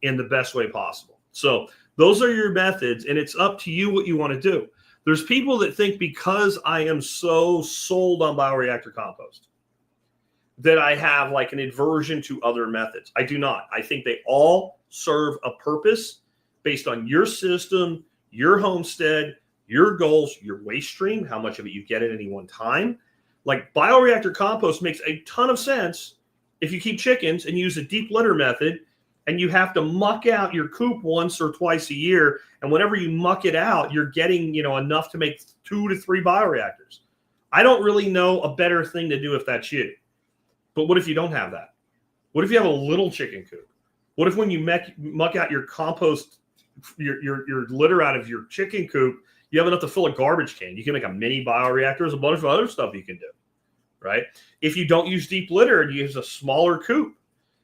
in the best way possible. So those are your methods, and it's up to you what you want to do. There's people that think because I am so sold on bioreactor compost that I have like an aversion to other methods. I do not. I think they all serve a purpose based on your system, your homestead, your goals, your waste stream, how much of it you get at any one time. Like, bioreactor compost makes a ton of sense if you keep chickens and use a deep litter method, and you have to muck out your coop once or twice a year. And whenever you muck it out, you're getting, enough to make 2 to 3 bioreactors. I don't really know a better thing to do if that's you. But what if you don't have that? What if you have a little chicken coop? What if when you muck out your compost, your litter out of your chicken coop, you have enough to fill a garbage can? You can make a mini bioreactor. There's a bunch of other stuff you can do, right? If you don't use deep litter and you use a smaller coop,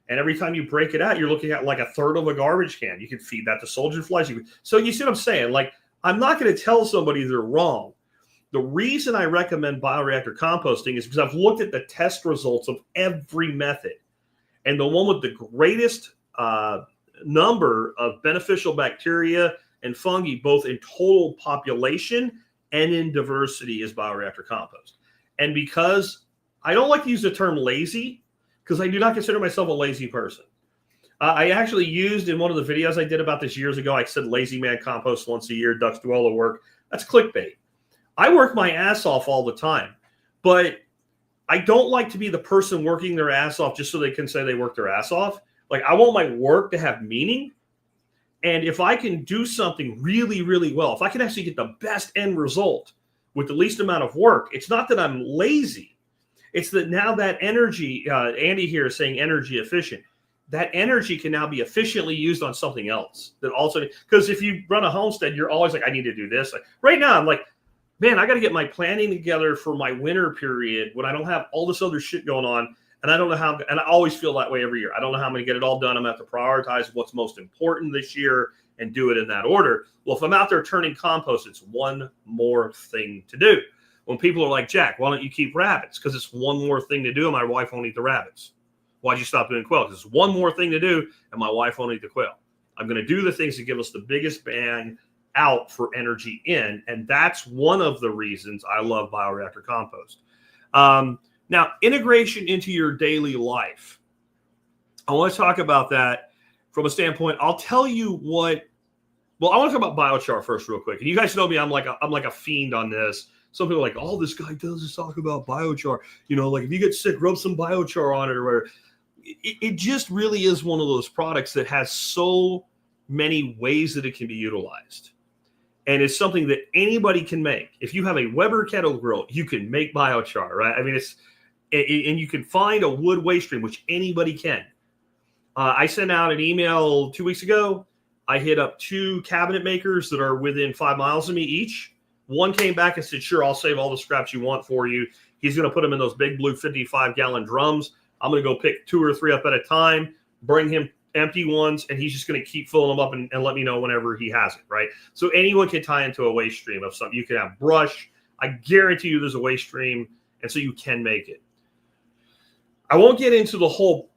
and every time you break it out, you're looking at like a third of a garbage can. You can feed that to soldier flies. So you see what I'm saying? Like, I'm not going to tell somebody they're wrong. The reason I recommend bioreactor composting is because I've looked at the test results of every method. And the one with the greatest number of beneficial bacteria and fungi, both in total population and in diversity, is bioreactor compost. And because I don't like to use the term lazy, because I do not consider myself a lazy person. I actually used in one of the videos I did about this years ago, I said lazy man compost once a year, ducks do all the work. That's clickbait. I work my ass off all the time, but I don't like to be the person working their ass off just so they can say they worked their ass off. Like, I want my work to have meaning. And if I can do something really, really well, if I can actually get the best end result with the least amount of work, it's not that I'm lazy. It's that now that energy, Andy here is saying energy efficient, that energy can now be efficiently used on something else. That also, because if you run a homestead, you're always like, I need to do this. Like, right now, I'm like, man, I got to get my planning together for my winter period when I don't have all this other shit going on. And I don't know how, and I always feel that way every year. I don't know how I'm going to get it all done. I'm going to have to prioritize what's most important this year and do it in that order. Well, if I'm out there turning compost, it's one more thing to do. When people are like, Jack, why don't you keep rabbits? Because it's one more thing to do, and my wife won't eat the rabbits. Why'd you stop doing quail? Because it's one more thing to do, and my wife won't eat the quail. I'm going to do the things that give us the biggest bang out for energy in, and that's one of the reasons I love bioreactor compost. Now, integration into your daily life. I want to talk about that from a standpoint. I'll tell you what. Well, I want to talk about biochar first, real quick. And you guys know me. I'm like a fiend on this. Some people are like, all this guy does is talk about biochar. Like, if you get sick, rub some biochar on it or whatever. it just really is one of those products that has so many ways that it can be utilized. And it's something that anybody can make. If you have a Weber kettle grill, you can make biochar, right? I mean, and you can find a wood waste stream, which anybody can. I sent out an email 2 weeks ago. I hit up 2 cabinet makers that are within 5 miles of me each. One came back and said, sure, I'll save all the scraps you want for you. He's going to put them in those big blue 55-gallon drums. I'm going to go pick 2 or 3 up at a time, bring him empty ones, and he's just going to keep filling them up and let me know whenever he has it, right? So anyone can tie into a waste stream of something. You can have brush. I guarantee you there's a waste stream, and so you can make it. I won't get into the whole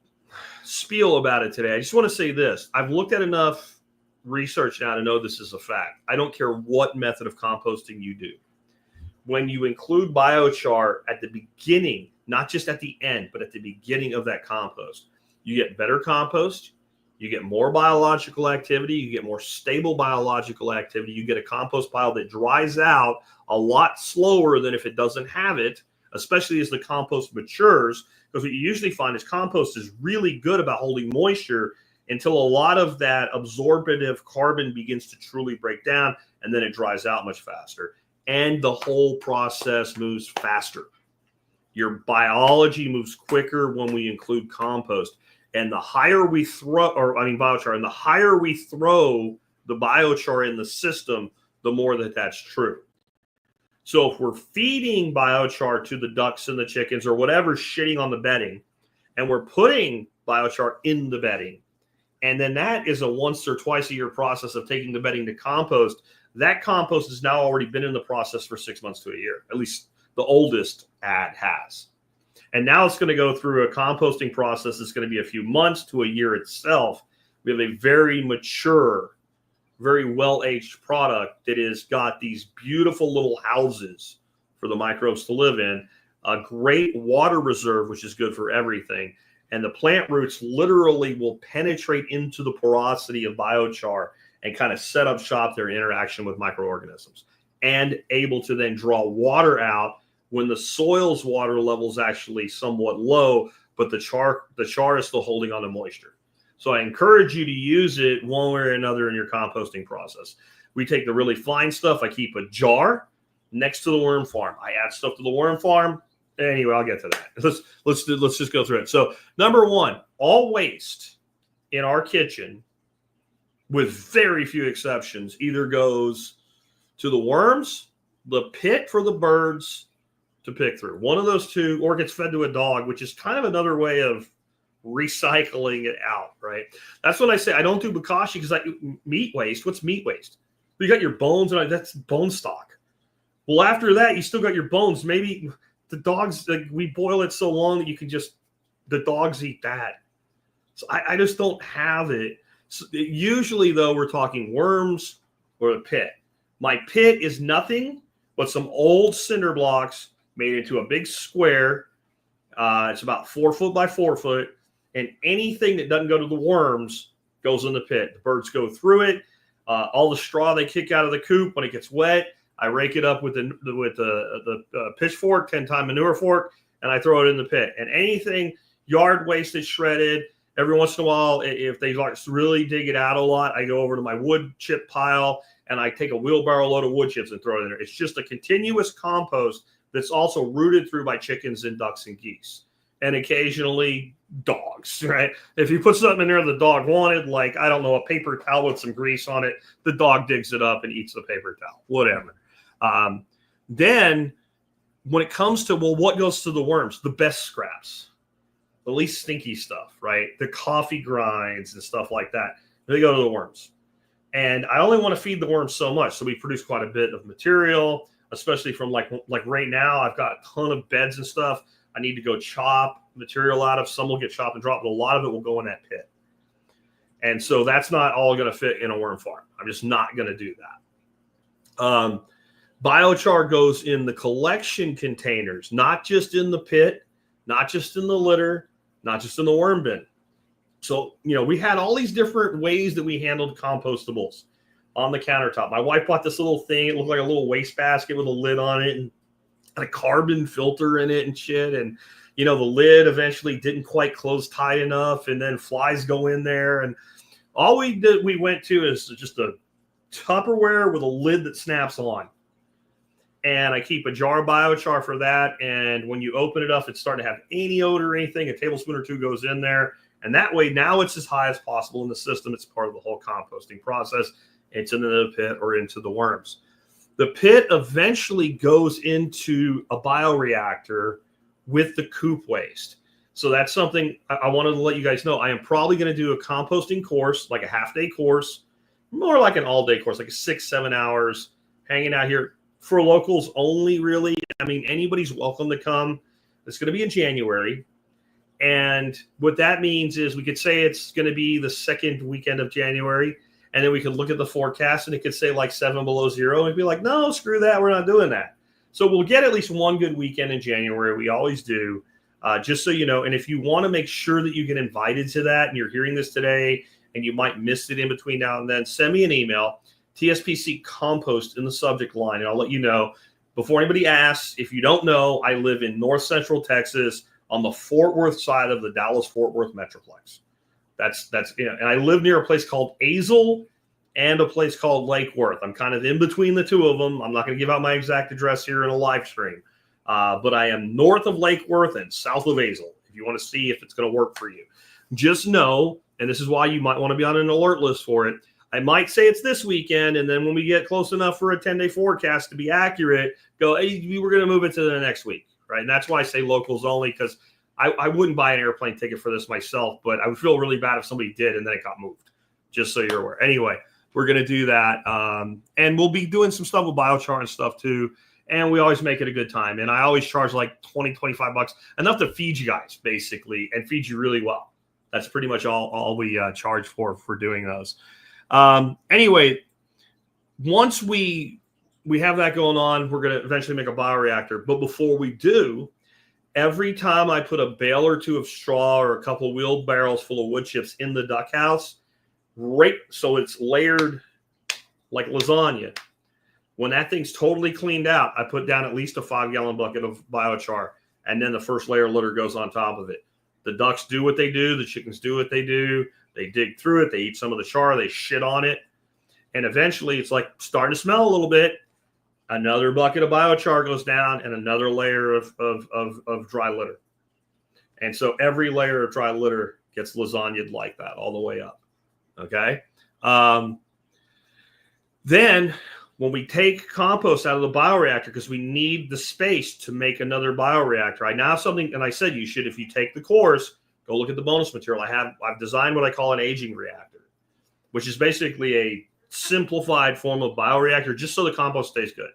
spiel about it today. I just want to say this. I've looked at enough research now to know this is a fact. I don't care what method of composting you do. When you include biochar at the beginning, not just at the end, but at the beginning of that compost, you get better compost, you get more biological activity, you get more stable biological activity, you get a compost pile that dries out a lot slower than if it doesn't have it, especially as the compost matures, because what you usually find is compost is really good about holding moisture until a lot of that absorptive carbon begins to truly break down, and then it dries out much faster. And the whole process moves faster. Your biology moves quicker when we include compost. And the higher we throw, biochar, and the higher we throw the biochar in the system, the more that's true. So if we're feeding biochar to the ducks and the chickens or whatever's shitting on the bedding, and we're putting biochar in the bedding, and then that is a once or twice a year process of taking the bedding to compost. That compost has now already been in the process for 6 months to a year. At least the oldest ad has. And now it's going to go through a composting process that's going to be a few months to a year itself. We have a very mature, very well-aged product that has got these beautiful little houses for the microbes to live in, a great water reserve, which is good for everything. And the plant roots literally will penetrate into the porosity of biochar and kind of set up shop their interaction with microorganisms, and able to then draw water out when the soil's water level is actually somewhat low, but the char is still holding on to moisture. So I encourage you to use it one way or another in your composting process. We take the really fine stuff. I keep a jar next to the worm farm. I add stuff to the worm farm. Anyway, I'll get to that. Let's just go through it. So number 1, all waste in our kitchen, with very few exceptions, either goes to the worms, the pit for the birds to pick through. One of those two, or gets fed to a dog, which is kind of another way of recycling it out, right? That's when I say I don't do bokashi, because meat waste. What's meat waste? You got your bones, and that's bone stock. Well, after that, you still got your bones. Maybe the dogs, we boil it so long that the dogs eat that. So I just don't have it. So usually, though, we're talking worms or a pit. My pit is nothing but some old cinder blocks made into a big square. It's about 4 foot by 4 foot. And anything that doesn't go to the worms goes in the pit. The birds go through it. All the straw they kick out of the coop, when it gets wet, I rake it up with the pitchfork, 10-time manure fork, and I throw it in the pit. And anything yard waste that's shredded, every once in a while, if they really dig it out a lot, I go over to my wood chip pile and I take a wheelbarrow load of wood chips and throw it in there. It's just a continuous compost that's also rooted through by chickens and ducks and geese, and occasionally dogs, right? If you put something in there the dog wanted, like, I don't know, a paper towel with some grease on it, the dog digs it up and eats the paper towel, whatever. Then when it comes to, well, what goes to the worms? The best scraps, the least stinky stuff, right? The coffee grinds and stuff like that, they go to the worms. And I only want to feed the worms so much. So we produce quite a bit of material, especially from like right now, I've got a ton of beds and stuff I need to go chop material out of. Some will get chopped and dropped, but a lot of it will go in that pit. And so that's not all going to fit in a worm farm. I'm just not going to do that. Biochar goes in the collection containers, not just in the pit, not just in the litter, not just in the worm bin. So, we had all these different ways that we handled compostables on the countertop. My wife bought this little thing. It looked like a little waste basket with a lid on it and a carbon filter in it and shit. And the lid eventually didn't quite close tight enough, and then flies go in there. And all we went to is just a Tupperware with a lid that snaps on. And I keep a jar of biochar for that. And when you open it up, it's starting to have any odor or anything. A tablespoon or two goes in there. And that way, now it's as high as possible in the system. It's part of the whole composting process. It's into the pit or into the worms. The pit eventually goes into a bioreactor with the coop waste. So that's something I wanted to let you guys know. I am probably going to do a composting course, like a half-day course, more like an all-day course, like 6-7 hours, hanging out here for locals only, really. I mean, anybody's welcome to come. It's going to be in January. And what that means is we could say it's going to be the second weekend of January, and then we could look at the forecast and it could say like 7 below zero and be like, no, screw that. We're not doing that. So we'll get at least one good weekend in January. We always do, just so you know. And if you want to make sure that you get invited to that and you're hearing this today and you might miss it in between now and then, send me an email, TSPC Compost in the subject line, and I'll let you know. Before anybody asks, if you don't know, I live in North Central Texas on the Fort Worth side of the Dallas-Fort Worth Metroplex. That's and I live near a place called Azle and a place called Lake Worth. I'm kind of in between the two of them. I'm not going to give out my exact address here in a live stream, but I am north of Lake Worth and south of Azle. If you want to see if it's going to work for you, just know, and this is why you might want to be on an alert list for it. I might say it's this weekend, and then when we get close enough for a 10-day forecast to be accurate, go, hey, we were going to move it to the next week, right? And that's why I say locals only, because I wouldn't buy an airplane ticket for this myself, but I would feel really bad if somebody did and then it got moved, just so you're aware. Anyway, we're going to do that, and we'll be doing some stuff with biochar and stuff too, and we always make it a good time. And I always charge like $20-25, enough to feed you guys, basically, and feed you really well. That's pretty much all we charge for doing those. Anyway, once we have that going on, we're going to eventually make a bioreactor. But before we do, every time I put a bale or two of straw or a couple of wheelbarrows full of wood chips in the duck house, right, so it's layered like lasagna. When that thing's totally cleaned out, I put down at least a 5-gallon bucket of biochar, and then the first layer of litter goes on top of it. The ducks do what they do. The chickens do what they do. They dig through it. They eat some of the char. They shit on it. And eventually it's like starting to smell a little bit. Another bucket of biochar goes down and another layer of dry litter. And so every layer of dry litter gets lasagnaed like that all the way up. Okay. Then when we take compost out of the bioreactor, because we need the space to make another bioreactor, I now have something, and I said you should, if you take the course, go look at the bonus material. I've designed what I call an aging reactor, which is basically a simplified form of bioreactor just so the compost stays good.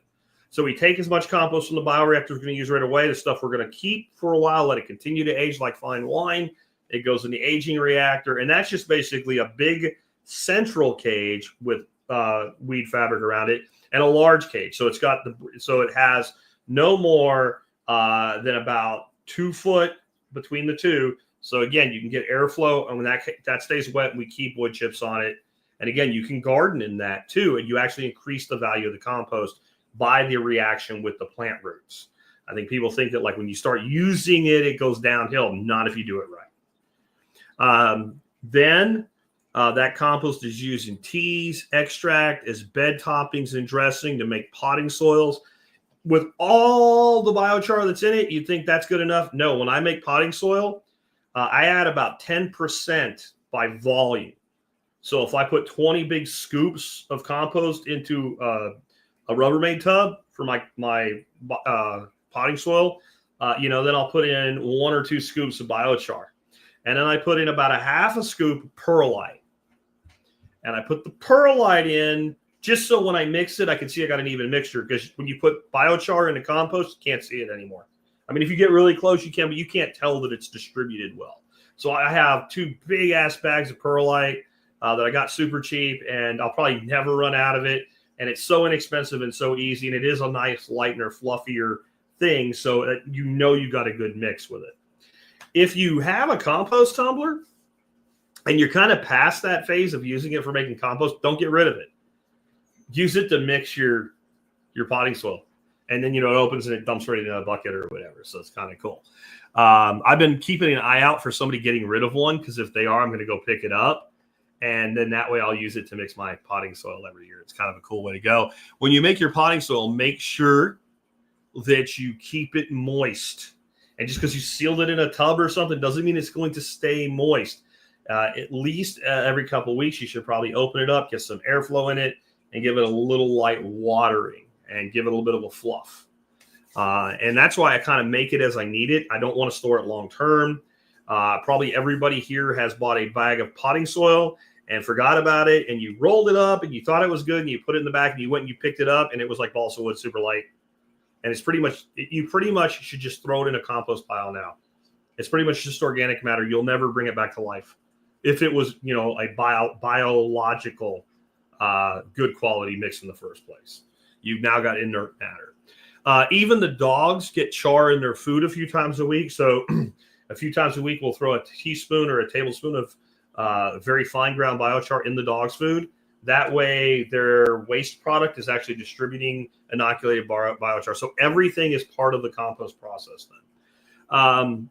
So we take as much compost from the bioreactor we're going to use right away, the stuff we're going to keep for a while, let it continue to age like fine wine. It goes in the aging reactor, and that's just basically a big central cage with weed fabric around it and a large cage. So it has no more than about 2 foot between the two. So again, you can get airflow, and when that stays wet, we keep wood chips on it. And again, you can garden in that too, and you actually increase the value of the compost by the reaction with the plant roots. I think people think that like when you start using it, it goes downhill. Not if you do it right. Then that compost is used in teas, extract, as bed toppings and dressing to make potting soils. With all the biochar that's in it, you'd think that's good enough. No, when I make potting soil, I add about 10% by volume. So if I put 20 big scoops of compost into a Rubbermaid tub for my potting soil, then I'll put in 1 or 2 scoops of biochar. And then I put in about a half a scoop of perlite. And I put the perlite in just so when I mix it, I can see I got an even mixture, because when you put biochar into compost, you can't see it anymore. I mean, if you get really close, you can, but you can't tell that it's distributed well. So I have 2 big ass bags of perlite that I got super cheap, and I'll probably never run out of it. And it's so inexpensive and so easy, and it is a nice, lighter, fluffier thing, so that you got a good mix with it. If you have a compost tumbler and you're kind of past that phase of using it for making compost, don't get rid of it. Use it to mix your potting soil. and then, it opens and it dumps right into a bucket or whatever. So it's kind of cool. I've been keeping an eye out for somebody getting rid of one, because if they are, I'm going to go pick it up. And then that way I'll use it to mix my potting soil every year. It's kind of a cool way to go. When you make your potting soil, make sure that you keep it moist. And just because you sealed it in a tub or something doesn't mean it's going to stay moist. At least every couple of weeks, you should probably open it up, get some airflow in it, and give it a little light watering and give it a little bit of a fluff. And that's why I kind of make it as I need it. I don't want to store it long term. Probably everybody here has bought a bag of potting soil and forgot about it, and you rolled it up and you thought it was good, and you put it in the back and you went and you picked it up, and it was like balsa wood, super light. And it's you pretty much should just throw it in a compost pile now. It's pretty much just organic matter. You'll never bring it back to life. If it was, a biological, good quality mix in the first place. You've now got inert matter. Even the dogs get char in their food a few times a week. So a few times a week, we'll throw a teaspoon or a tablespoon of very fine ground biochar in the dog's food. That way their waste product is actually distributing inoculated biochar. So everything is part of the compost process then.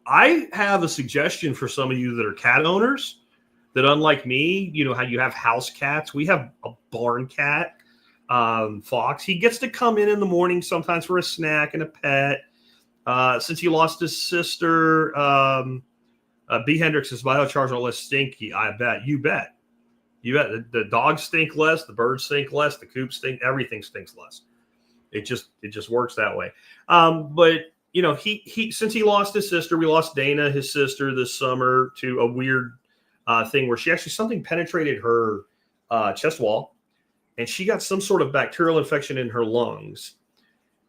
I have a suggestion for some of you that are cat owners that, unlike me, how you have house cats. We have a barn cat, Fox. He gets to come in the morning sometimes for a snack and a pet. Since he lost his sister, B. Hendrix's biochars are less stinky. I bet. You bet. The dogs stink less. The birds stink less. The coops stink. Everything stinks less. It just works that way. But he since he lost his sister, we lost Dana, his sister, this summer to a weird thing where something penetrated her chest wall, and she got some sort of bacterial infection in her lungs.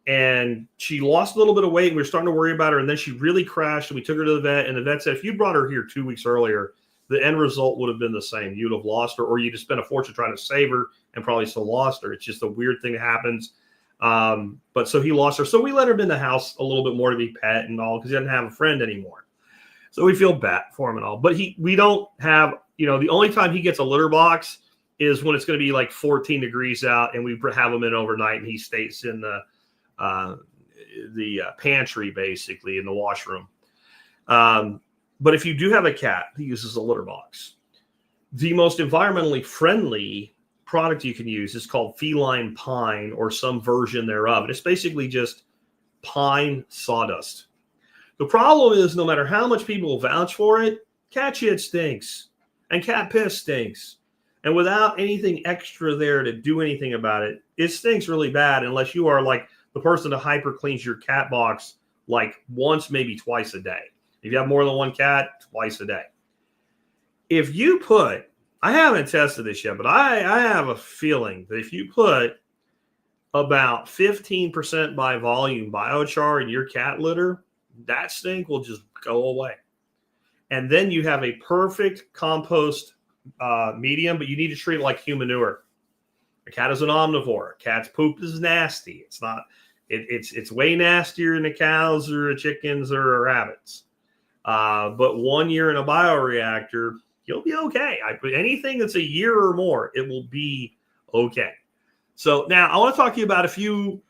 And she lost a little bit of weight. And we were starting to worry about her. And then she really crashed. And we took her to the vet. And the vet said, if you brought her here 2 weeks earlier, the end result would have been the same. You'd have lost her, or you'd have spent a fortune trying to save her and probably still lost her. It's just a weird thing that happens. But so he lost her. So we let her in the house a little bit more to be pet and all, because he doesn't have a friend anymore. So we feel bad for him and all. But we don't have, the only time he gets a litter box is when it's going to be like 14 degrees out and we have him in overnight, and he stays in the pantry, basically in the washroom. But if you do have a cat who uses a litter box, the most environmentally friendly product you can use is called feline pine, or some version thereof. And it's basically just pine sawdust. The problem is, no matter how much people vouch for it, cat shit stinks and cat piss stinks. And without anything extra there to do anything about it, it stinks really bad, unless you are like the person that hyper cleans your cat box like once, maybe twice a day. If you have more than one cat, twice a day. If you put, I haven't tested this yet, but I have a feeling that if you put about 15% by volume biochar in your cat litter, that stink will just go away. And then you have a perfect compost medium, but you need to treat it like human manure. A cat is an omnivore. A cat's poop is nasty. It's not. It's way nastier than the cows or the chickens or rabbits. But 1 year in a bioreactor, you'll be okay. Anything that's a year or more, it will be okay. So now I want to talk to you about a few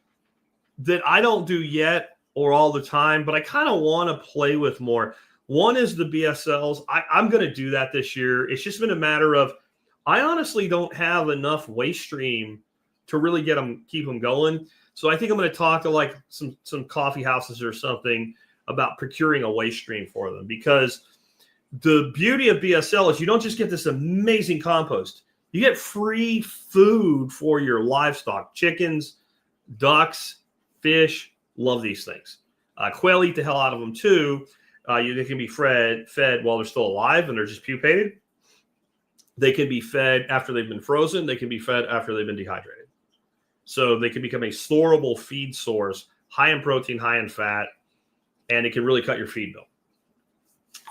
that I don't do yet or all the time, but I kind of want to play with more. One is the BSLs. I'm going to do that this year. It's just been a matter of, I honestly don't have enough waste stream to really keep them going. So I think I'm going to talk to like some coffee houses or something about procuring a waste stream for them, because the beauty of BSL is you don't just get this amazing compost. You get free food for your livestock, chickens, ducks, fish. Love these things. Quail eat the hell out of them too. They can be fed while they're still alive and they're just pupated. They can be fed after they've been frozen. They can be fed after they've been dehydrated. So they can become a storable feed source, high in protein, high in fat, and it can really cut your feed bill.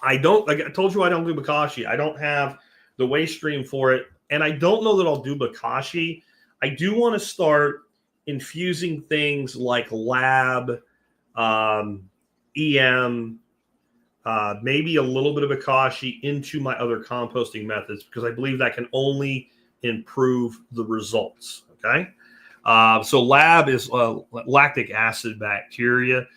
Like I told you, I don't do bokashi. I don't have the waste stream for it, and I don't know that I'll do bokashi. I do want to start infusing things like lab, EM, maybe a little bit of bokashi into my other composting methods, because I believe that can only improve the results. Okay. So lab is lactic acid bacteria.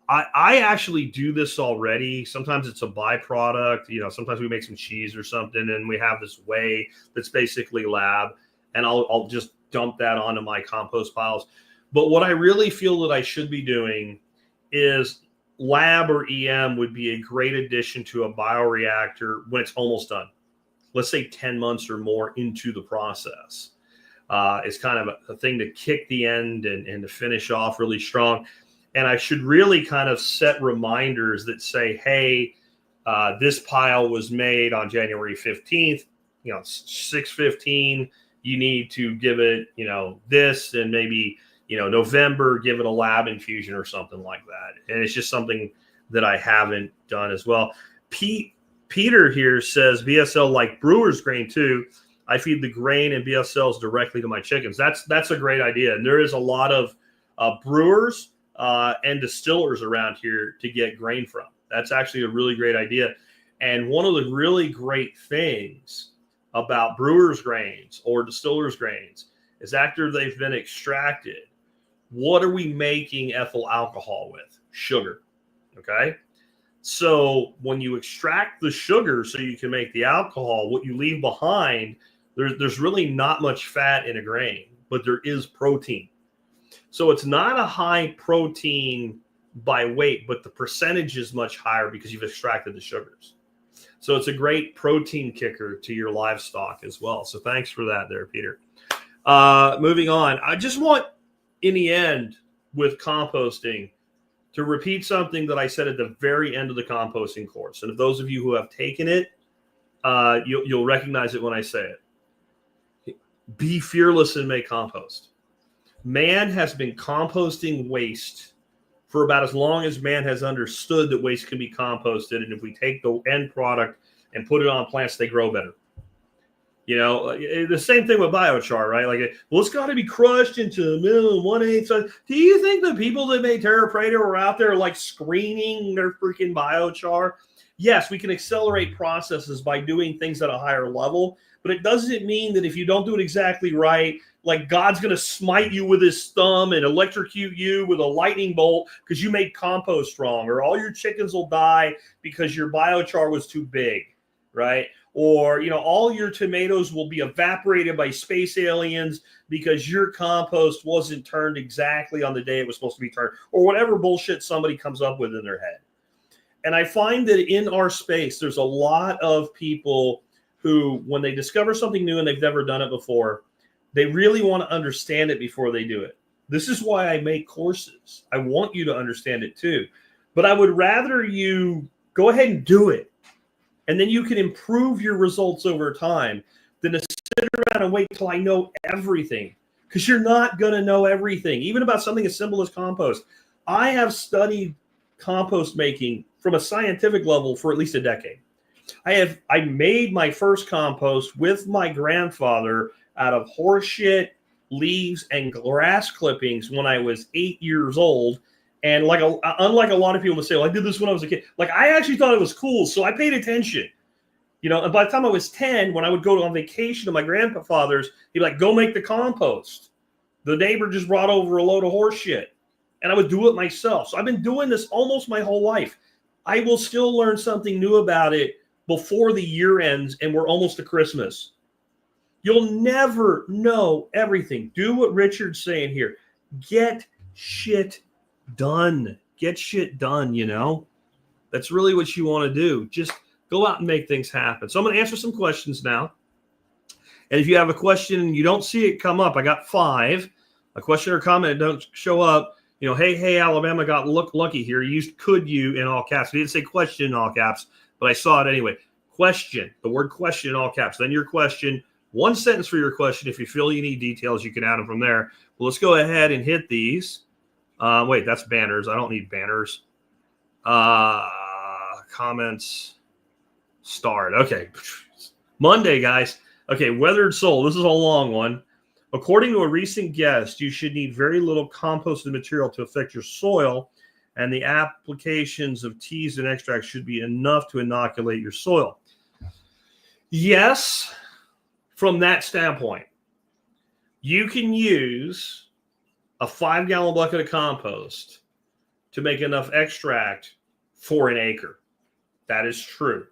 I actually do this already. Sometimes it's a byproduct. Sometimes we make some cheese or something, and we have this whey that's basically lab, and I'll just dump that onto my compost piles. But what I really feel that I should be doing is lab or EM would be a great addition to a bioreactor when it's almost done. Let's say 10 months or more into the process. It's kind of a thing to kick the end and to finish off really strong. And I should really kind of set reminders that say, hey, this pile was made on January 15th, 6/15, you need to give it, this, and maybe, November, give it a lab infusion or something like that. And it's just something that I haven't done as well. Peter here says BSL like brewer's grain too. I feed the grain and BSLs directly to my chickens. That's a great idea. And there is a lot of brewers and distillers around here to get grain from. That's actually a really great idea. And one of the really great things about brewers' grains or distillers' grains is after they've been extracted, what are we making ethyl alcohol with? Sugar. Okay. So when you extract the sugar so you can make the alcohol, what you leave behind, there's really not much fat in a grain, but there is protein. So it's not a high protein by weight, but the percentage is much higher because you've extracted the sugars. So it's a great protein kicker to your livestock as well. So thanks for that there, Peter. Moving on. I just want, in the end, with composting, to repeat something that I said at the very end of the composting course. And if those of you who have taken it, you'll recognize it when I say it. Be fearless and make compost. Man has been composting waste for about as long as man has understood that waste can be composted. And if we take the end product and put it on plants, they grow better. The same thing with biochar, right? Like, well, it's got to be crushed into a minimum 1/8. So do you think the people that made Terra Preta were out there like screening their freaking biochar? Yes, we can accelerate processes by doing things at a higher level, but it doesn't mean that if you don't do it exactly right, like God's going to smite you with his thumb and electrocute you with a lightning bolt because you made compost wrong, or all your chickens will die because your biochar was too big, right? Or, all your tomatoes will be evaporated by space aliens because your compost wasn't turned exactly on the day it was supposed to be turned, or whatever bullshit somebody comes up with in their head. And I find that in our space, there's a lot of people who, when they discover something new and they've never done it before, they really want to understand it before they do it. This is why I make courses. I want you to understand it too. But I would rather you go ahead and do it, and then you can improve your results over time, than to sit around and wait till I know everything. Because you're not going to know everything, even about something as simple as compost. I have studied compost making from a scientific level for at least a decade. I made my first compost with my grandfather out of horse shit, leaves, and grass clippings when I was 8 years old. And unlike a lot of people that say, well, I did this when I was a kid. Like, I actually thought it was cool, so I paid attention. And by the time I was 10, when I would go on vacation to my grandfather's, he'd be like, go make the compost. The neighbor just brought over a load of horse shit. And I would do it myself. So I've been doing this almost my whole life. I will still learn something new about it before the year ends, and we're almost to Christmas. You'll never know everything. Do what Richard's saying here. Get shit done. Get shit done, That's really what you want to do. Just go out and make things happen. So I'm going to answer some questions now. And if you have a question and you don't see it come up, I got 5. A question or comment don't show up. Hey, Alabama got lucky here. You used could you in all caps. We didn't say question in all caps, but I saw it anyway. Question, the word question in all caps. Then your question, one sentence for your question. If you feel you need details, you can add them from there. Well, let's go ahead and hit these. Wait, that's banners. I don't need banners. Comments. Start. Okay. Monday, guys. Okay, Weathered Soul. This is a long one. According to a recent guest, you should need very little composted material to affect your soil, and the applications of teas and extracts should be enough to inoculate your soil. Yes, from that standpoint. You can use a 5-gallon bucket of compost to make enough extract for an acre. That is true.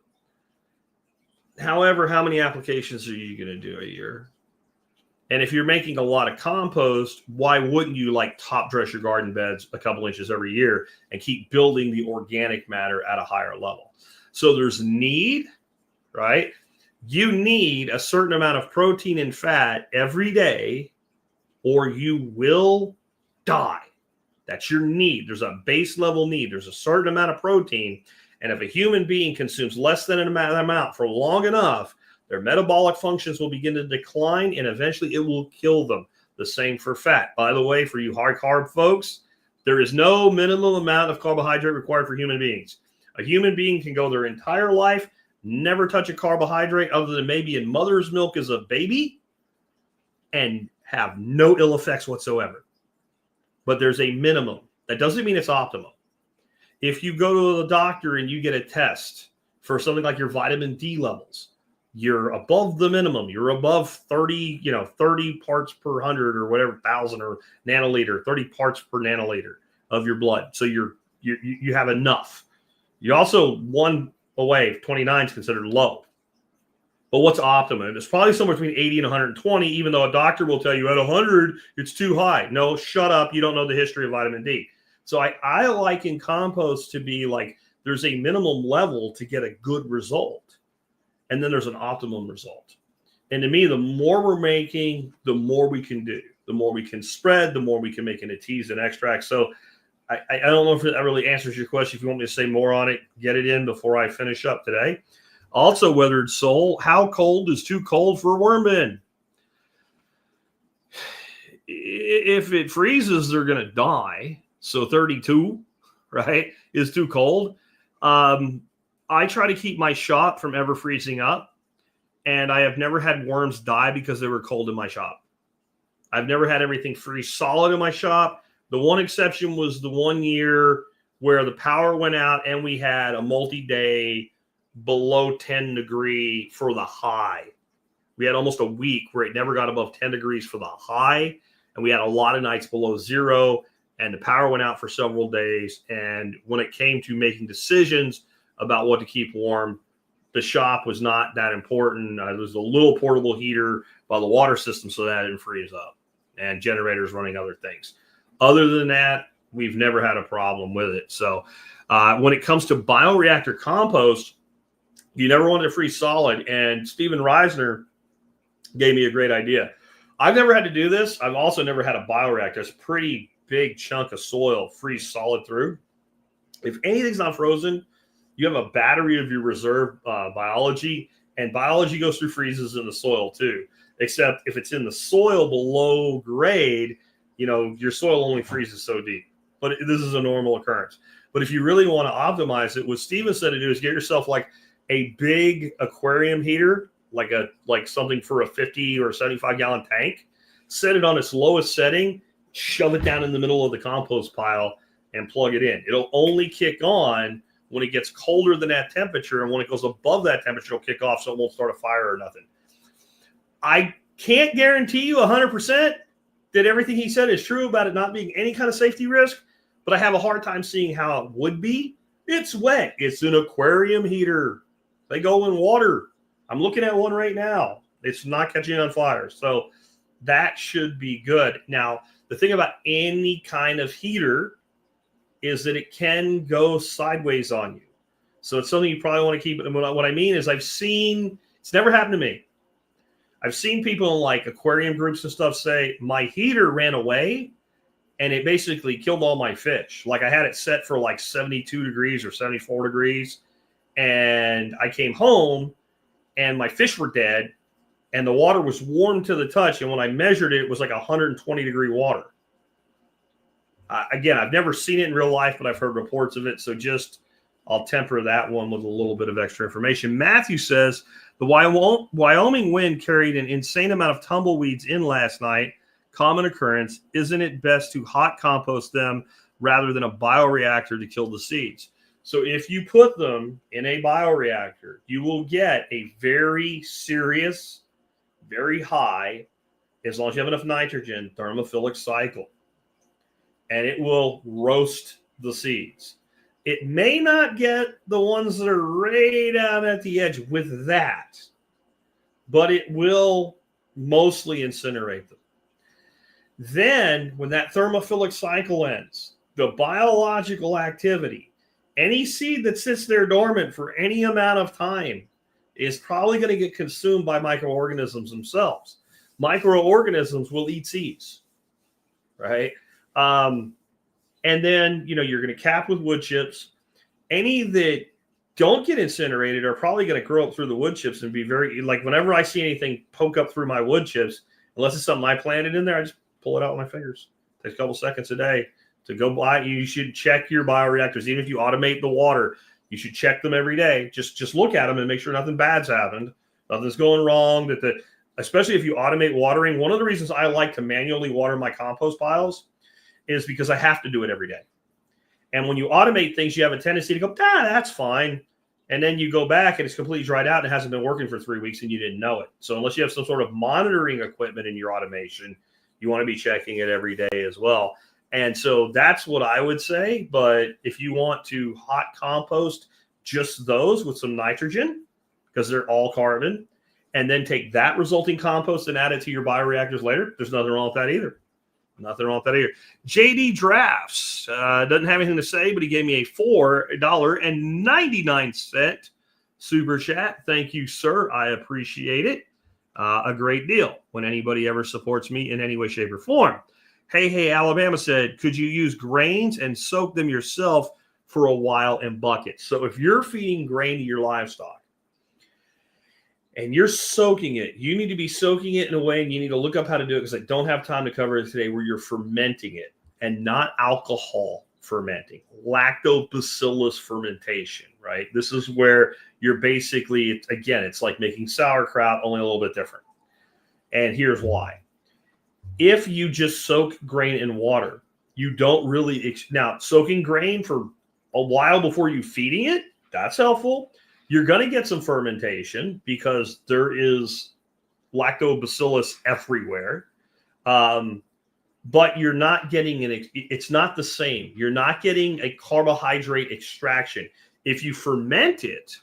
However, how many applications are you going to do a year? And if you're making a lot of compost, why wouldn't you like top dress your garden beds a couple inches every year and keep building the organic matter at a higher level? So there's need, right? You need a certain amount of protein and fat every day, or you will die. That's your need. There's a base level need. There's a certain amount of protein. And if a human being consumes less than an amount for long enough, their metabolic functions will begin to decline, and eventually it will kill them. The same for fat. By the way, for you high carb folks, there is no minimum amount of carbohydrate required for human beings. A human being can go their entire life, never touch a carbohydrate other than maybe in mother's milk as a baby, and have no ill effects whatsoever. But there's a minimum. That doesn't mean it's optimal. If you go to the doctor and you get a test for something like your vitamin D levels, you're above the minimum. You're above 30 parts per 100 or whatever, 1,000 or nanoliter, 30 parts per nanoliter of your blood. So you have enough. You also 1 away, 29 is considered low. But what's optimum? It's probably somewhere between 80 and 120, even though a doctor will tell you at 100, it's too high. No, shut up. You don't know the history of vitamin D. So I liken compost to be like there's a minimum level to get a good result. And then there's an optimum result. And to me, the more we're making, the more we can do. The more we can spread, the more we can make into teas and extracts. So I don't know if that really answers your question. If you want me to say more on it, get it in before I finish up today. Also, Weathered Soul, how cold is too cold for a worm bin? If it freezes, they're going to die. So 32, right, is too cold. I try to keep my shop from ever freezing up, and I have never had worms die because they were cold in my shop. I've never had everything freeze solid in my shop. The one exception was the 1 year where the power went out and we had a multi-day below 10 degree for the high. We had almost a week where it never got above 10 degrees for the high, and we had a lot of nights below zero, and the power went out for several days. And when it came to making decisions about what to keep warm, the shop was not that important. There was a little portable heater by the water system so that it didn't freeze up, and generators running other things. Other than that, we've never had a problem with it. So when it comes to bioreactor compost, you never want it to freeze solid. And Steven Reisner gave me a great idea. I've never had to do this. I've also never had a bioreactor. It's a pretty big chunk of soil freeze solid through. If anything's not frozen, you have a battery of your reserve biology, and biology goes through freezes in the soil too. Except if it's in the soil below grade, your soil only freezes so deep. But this is a normal occurrence. But if you really want to optimize it, what Steven said to do is get yourself like a big aquarium heater, like something for a 50 or 75 gallon tank, set it on its lowest setting, shove it down in the middle of the compost pile and plug it in. It'll only kick on when it gets colder than that temperature, and when it goes above that temperature, it'll kick off so it won't start a fire or nothing. I can't guarantee you 100% that everything he said is true about it not being any kind of safety risk, but I have a hard time seeing how it would be. It's wet. It's an aquarium heater. They go in water. I'm looking at one right now. It's not catching on fire. So that should be good. Now, the thing about any kind of heater is that it can go sideways on you. So it's something you probably want to keep. And what I mean is it's never happened to me. I've seen people in like aquarium groups and stuff say, my heater ran away and it basically killed all my fish. Like I had it set for like 72 degrees or 74 degrees. And I came home and my fish were dead and the water was warm to the touch. And when I measured it, it was like 120 degree water. Again, I've never seen it in real life, but I've heard reports of it. So I'll temper that one with a little bit of extra information. Matthew says, the Wyoming wind carried an insane amount of tumbleweeds in last night. Common occurrence. Isn't it best to hot compost them rather than a bioreactor to kill the seeds? So if you put them in a bioreactor, you will get a very serious, very high as long as you have enough nitrogen, thermophilic cycle, and it will roast the seeds. It may not get the ones that are right down at the edge with that, but it will mostly incinerate them. Then, when that thermophilic cycle ends, the biological activity, any seed that sits there dormant for any amount of time is probably going to get consumed by microorganisms themselves. Microorganisms will eat seeds, right? And then, you're going to cap with wood chips. Any that don't get incinerated are probably going to grow up through the wood chips and be very, like, whenever I see anything poke up through my wood chips, unless it's something I planted in there, I just pull it out with my fingers. It takes a couple seconds a day to go by. You should check your bioreactors. Even if you automate the water, you should check them every day. Just look at them and make sure nothing bad's happened. Nothing's going wrong. Especially if you automate watering. One of the reasons I like to manually water my compost piles is because I have to do it every day. And when you automate things, you have a tendency to go, that's fine. And then you go back and it's completely dried out and it hasn't been working for 3 weeks and you didn't know it. So unless you have some sort of monitoring equipment in your automation, you want to be checking it every day as well. And so that's what I would say. But if you want to hot compost just those with some nitrogen, because they're all carbon, and then take that resulting compost and add it to your bioreactors later, there's nothing wrong with that either. Nothing wrong with that either. JD Drafts doesn't have anything to say, but he gave me a $4.99 super chat. Thank you, sir. I appreciate it. A great deal when anybody ever supports me in any way, shape, or form. Hey, Alabama said, could you use grains and soak them yourself for a while in buckets? So if you're feeding grain to your livestock and you're soaking it, you need to be soaking it in a way, and you need to look up how to do it because I don't have time to cover it today, where you're fermenting it and not alcohol fermenting, lactobacillus fermentation, right? This is where you're basically, again, it's like making sauerkraut, only a little bit different. And here's why. If you just soak grain in water, you don't really, now soaking grain for a while before you feeding it, that's helpful. You're going to get some fermentation because there is lactobacillus everywhere. But you're not getting it's not the same. You're not getting a carbohydrate extraction. If you ferment it,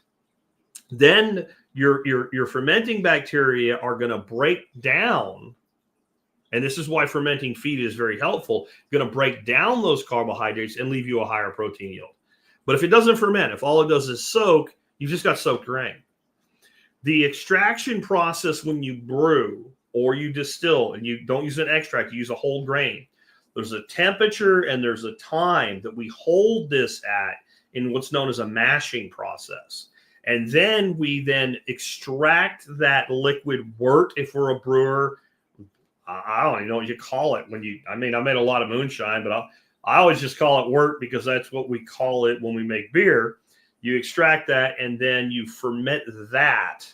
then your fermenting bacteria are going to break down. And this is why fermenting feed is very helpful. Going to break down those carbohydrates and leave you a higher protein yield. But if it doesn't ferment, if all it does is soak, you've just got soaked grain. The extraction process when you brew or you distill, and you don't use an extract, you use a whole grain. There's a temperature and there's a time that we hold this at in what's known as a mashing process. And then we extract that liquid wort if we're a brewer. I don't even know what you call it I made a lot of moonshine, but I always just call it wort because that's what we call it when we make beer. You extract that and then you ferment that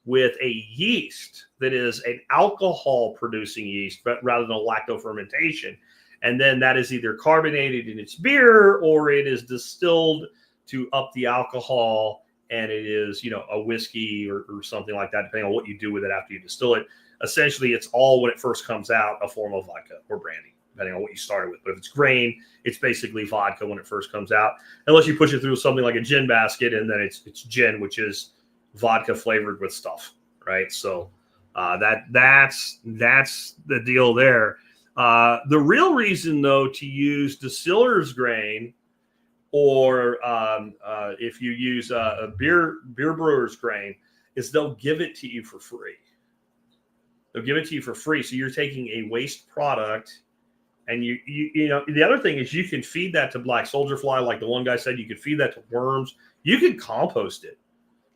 with a yeast that is an alcohol producing yeast, but rather than a lactofermentation. And then that is either carbonated in its beer or it is distilled to up the alcohol, and it is, a whiskey or something like that, depending on what you do with it after you distill it. Essentially, it's all, when it first comes out, a form of vodka or brandy, depending on what you started with. But if it's grain, it's basically vodka when it first comes out, unless you push it through something like a gin basket, and then it's gin, which is vodka flavored with stuff, right? So that's the deal there. The real reason, though, to use distiller's grain, or if you use a beer brewer's grain, is they'll give it to you for free. They'll give it to you for free. So you're taking a waste product, and you the other thing is you can feed that to black soldier fly, like the one guy said. You could feed that to worms. You can compost it.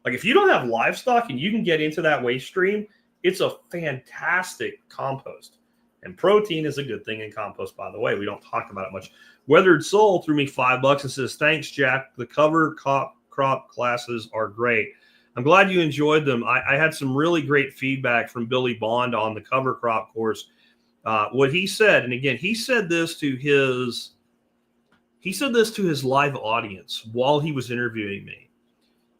Like if you don't have livestock and you can get into that waste stream, it's a fantastic compost. And protein is a good thing in compost, by the way. We don't talk about it much. Weathered Soul threw me $5 and says, thanks, Jack. The cover crop classes are great. I'm glad you enjoyed them. I had some really great feedback from Billy Bond on the cover crop course. What he said, and again, he said this to his live audience while he was interviewing me.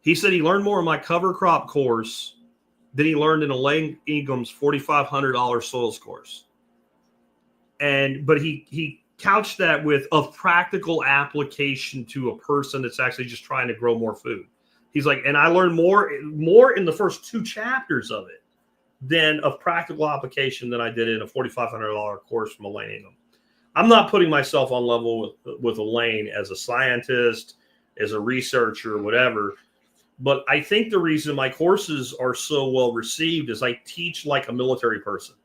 He said he learned more in my cover crop course than he learned in Elaine Ingham's $4,500 soils course. But he couched that with a practical application to a person that's actually just trying to grow more food. He's like, and I learned more in the first 2 chapters of it than of practical application than I did in a $4,500 course from Elaine Ingham. I'm not putting myself on level with Elaine as a scientist, as a researcher, whatever. But I think the reason my courses are so well received is I teach like a military person.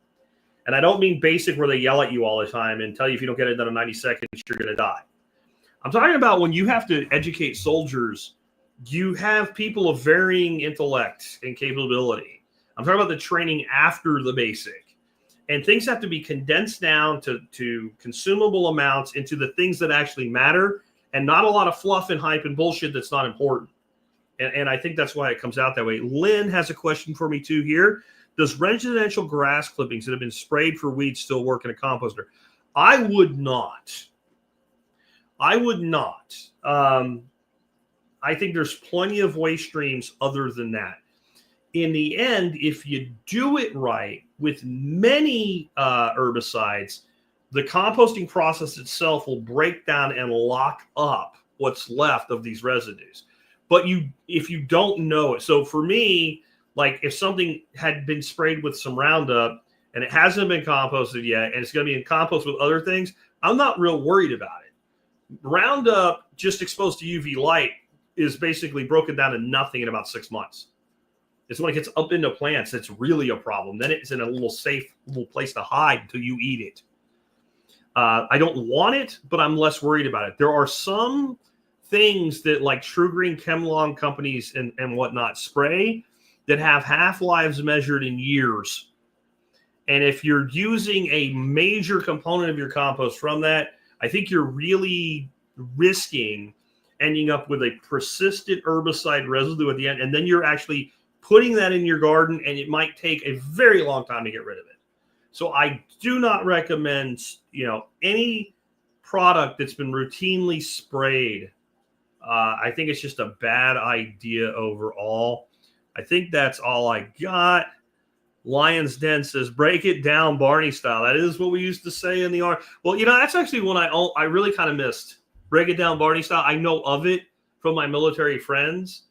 And I don't mean basic where they yell at you all the time and tell you if you don't get it done in 90 seconds, you're going to die. I'm talking about when you have to educate soldiers, you have people of varying intellect and capability. I'm talking about the training after the basic. And things have to be condensed down to consumable amounts into the things that actually matter, and not a lot of fluff and hype and bullshit that's not important. And I think that's why it comes out that way. Lynn has a question for me too here. Does residential grass clippings that have been sprayed for weeds still work in a composter? I would not. I think there's plenty of waste streams other than that. In the end, if you do it right with many herbicides, the composting process itself will break down and lock up what's left of these residues. But if you don't know it, so for me, like if something had been sprayed with some Roundup and it hasn't been composted yet, and it's going to be in compost with other things, I'm not real worried about it. Roundup just exposed to UV light is basically broken down to nothing in about 6 months. It's when it gets up into plants that's really a problem. Then it's in a little safe little place to hide until you eat it. I don't want it, but I'm less worried about it. There are some things that like True Green Chemlong companies and whatnot spray that have half-lives measured in years. And if you're using a major component of your compost from that, I think you're really risking ending up with a persistent herbicide residue at the end. And then you're actually putting that in your garden, and it might take a very long time to get rid of it. So I do not recommend, any product that's been routinely sprayed. I think it's just a bad idea overall. I think that's all I got. Lion's Den says, break it down Barney style. That is what we used to say in the art. Well, that's actually one I really kind of missed. Break it down Barney style. I know of it from my military friends.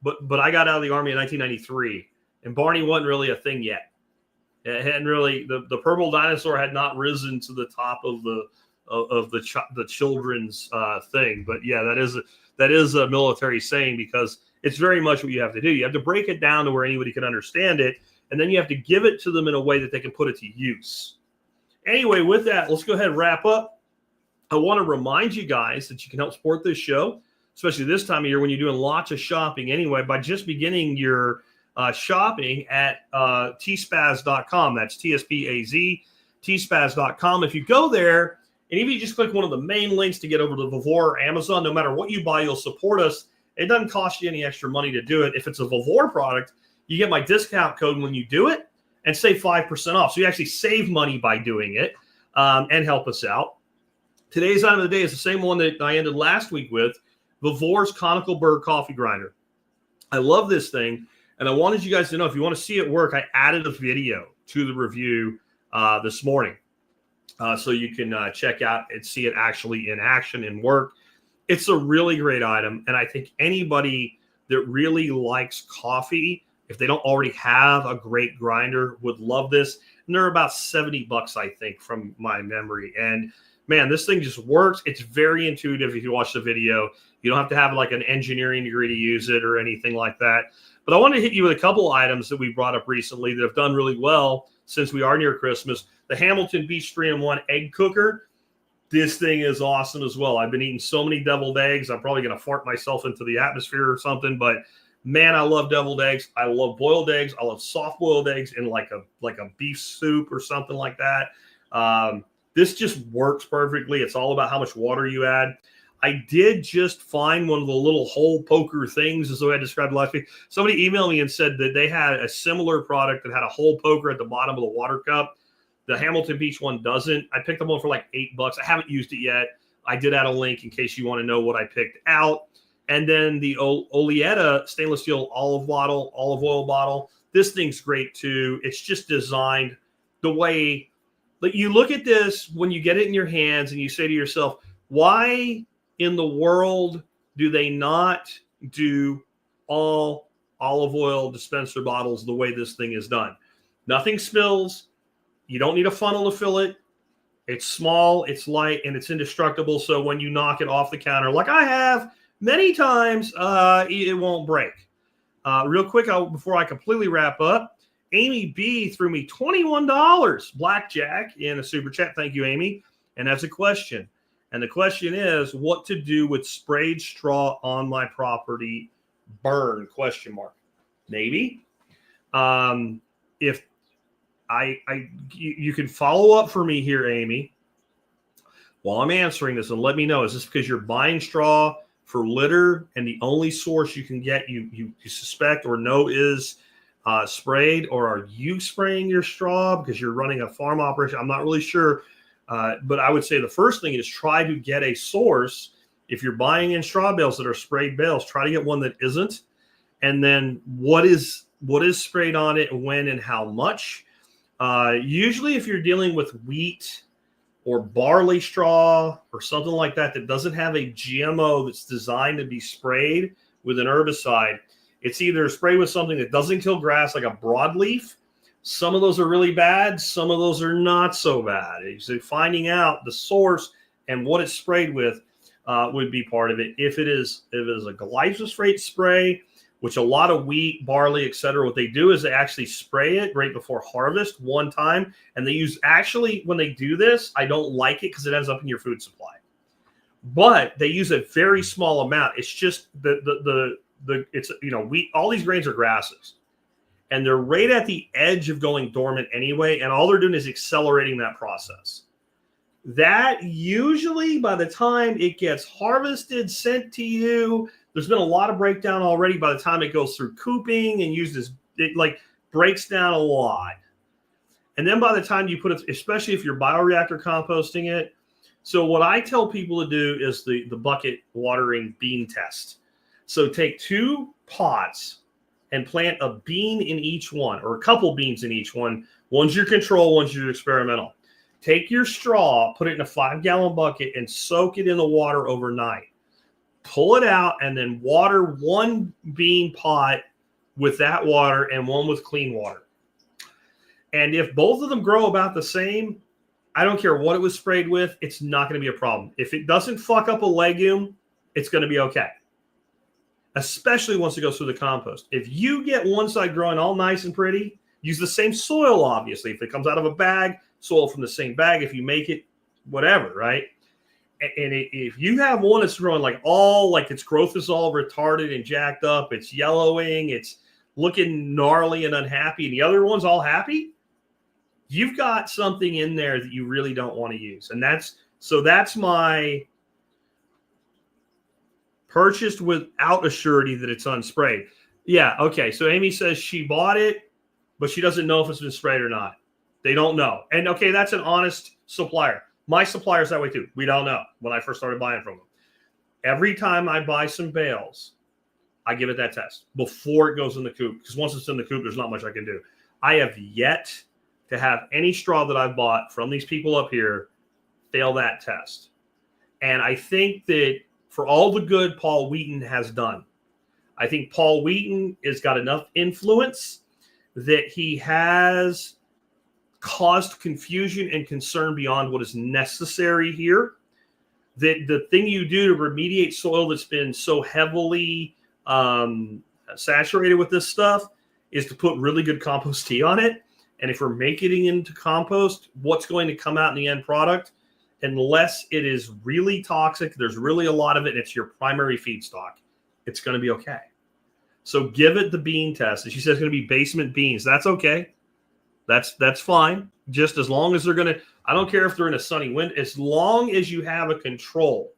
But I got out of the Army in 1993, and Barney wasn't really a thing yet. It hadn't really the purple dinosaur had not risen to the top of the children's thing. But yeah, that is a military saying, because it's very much what you have to do. You have to break it down to where anybody can understand it, and then you have to give it to them in a way that they can put it to use. Anyway, with that, let's go ahead and wrap up. I want to remind you guys that you can help support this show, especially this time of year when you're doing lots of shopping anyway, by just beginning your shopping at tspaz.com. That's TSPAZ, tspaz.com. If you go there, and even you just click one of the main links to get over to Vivor or Amazon, no matter what you buy, you'll support us. It doesn't cost you any extra money to do it. If it's a Vivor product, you get my discount code when you do it and save 5% off. So you actually save money by doing it and help us out. Today's item of the day is the same one that I ended last week with, Vivor's Conical Bird Coffee Grinder. I love this thing, and I wanted you guys to know, if you want to see it work, I added a video to the review this morning. So you can check out and see it actually in action and work. It's a really great item, and I think anybody that really likes coffee, if they don't already have a great grinder, would love this. And they're about $70, I think, from my memory. And man, this thing just works. It's very intuitive if you watch the video. You don't have to have like an engineering degree to use it or anything like that. But I want to hit you with a couple items that we brought up recently that have done really well since we are near Christmas. The Hamilton Beach 3-in-1 egg cooker. This thing is awesome as well. I've been eating so many deviled eggs. I'm probably going to fart myself into the atmosphere or something. But man, I love deviled eggs. I love boiled eggs. I love soft boiled eggs in like a beef soup or something like that. This just works perfectly. It's all about how much water you add. I did just find one of the little hole poker things, as the way I described last week. Somebody emailed me and said that they had a similar product that had a hole poker at the bottom of the water cup. The Hamilton Beach one doesn't. I picked up one for like $8. I haven't used it yet. I did add a link in case you want to know what I picked out. And then the Olietta stainless steel olive oil bottle. This thing's great too. It's just designed the way that you look at this when you get it in your hands and you say to yourself, why in the world do they not do all olive oil dispenser bottles the way this thing is done? Nothing spills. You don't need a funnel to fill it. It's small, it's light, and it's indestructible. So when you knock it off the counter, like I have many times, it won't break. Real quick, before I completely wrap up, Amy B threw me $21 blackjack in a super chat. Thank you, Amy. And that's a question. And the question is, what to do with sprayed straw on my property? Burn? ? Maybe. If you can follow up for me here, Amy, while I'm answering this, and let me know, is this because you're buying straw for litter and the only source you can get you suspect or know is sprayed, or are you spraying your straw because you're running a farm operation? I'm not really sure, but I would say the first thing is try to get a source. If you're buying in straw bales that are sprayed bales, try to get one that isn't. And then what is sprayed on it, when and how much. Usually if you're dealing with wheat or barley straw or something like that that doesn't have a GMO that's designed to be sprayed with an herbicide, it's either sprayed with something that doesn't kill grass, like a broadleaf. Some of those are really bad. Some of those are not so bad. So finding out the source and what it's sprayed with would be part of it. If it is a glyphosate spray, which a lot of wheat, barley, etc., what they do is they actually spray it right before harvest one time. And they use, actually, when they do this, I don't like it because it ends up in your food supply. But they use a very small amount. It's just it's, wheat, all these grains are grasses. And they're right at the edge of going dormant anyway. And all they're doing is accelerating that process. That usually, by the time it gets harvested, sent to you, there's been a lot of breakdown already. By the time it goes through cooping and it breaks down a lot. And then by the time you put it, especially if you're bioreactor composting it. So what I tell people to do is the bucket watering bean test. So take 2 pots and plant a bean in each one, or a couple beans in each one. One's your control, one's your experimental. Take your straw, put it in a 5-gallon bucket, and soak it in the water overnight. Pull it out, and then water one bean pot with that water and one with clean water. And if both of them grow about the same, I don't care what it was sprayed with, it's not going to be a problem. If it doesn't fuck up a legume, it's going to be okay. Especially once it goes through the compost. If you get one side growing all nice and pretty, use the same soil, obviously. If it comes out of a bag, soil from the same bag. If you make it, whatever, right? And if you have one that's growing like its growth is all retarded and jacked up, it's yellowing, it's looking gnarly and unhappy, and the other one's all happy, you've got something in there that you really don't want to use. And that's my purchased without a surety that it's unsprayed. Yeah, okay. So Amy says she bought it, but she doesn't know if it's been sprayed or not. They don't know. And okay, that's an honest supplier. My supplier's that way too. We don't know when I first started buying from them. Every time I buy some bales, I give it that test before it goes in the coop. Because once it's in the coop, there's not much I can do. I have yet to have any straw that I've bought from these people up here fail that test. And I think that for all the good Paul Wheaton has done, I think Paul Wheaton has got enough influence that he has caused confusion and concern beyond what is necessary here. That the thing you do to remediate soil that's been so heavily saturated with this stuff is to put really good compost tea on it. And if we're making it into compost, what's going to come out in the end product, unless it is really toxic, there's really a lot of it, and it's your primary feedstock, it's going to be okay. So give it the bean test. And she says it's going to be basement beans. That's okay. That's fine. Just as long as they're going to, I don't care if they're in a sunny wind, as long as you have a control.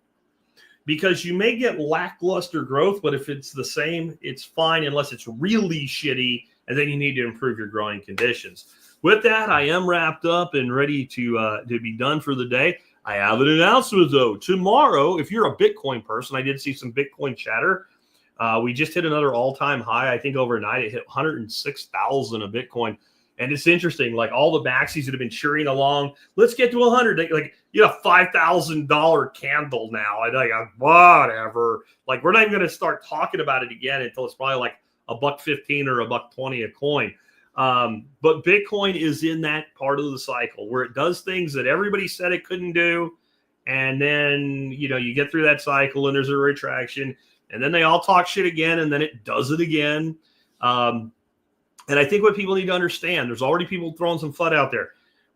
Because you may get lackluster growth, but if it's the same, it's fine unless it's really shitty, and then you need to improve your growing conditions. With that, I am wrapped up and ready to be done for the day. I have an announcement, though. Tomorrow, if you're a Bitcoin person, I did see some Bitcoin chatter. We just hit another all-time high. I think overnight it hit 106,000 a Bitcoin. And it's interesting, like all the maxis that have been cheering along, let's get to 100. Like, you have $5,000 candle now. And like, whatever. Like, we're not even going to start talking about it again until it's probably like $1.15 or $1.20 a coin. But Bitcoin is in that part of the cycle where it does things that everybody said it couldn't do. And then, you get through that cycle and there's a retraction. And then they all talk shit again, and then it does it again. And I think what people need to understand, there's already people throwing some FUD out there,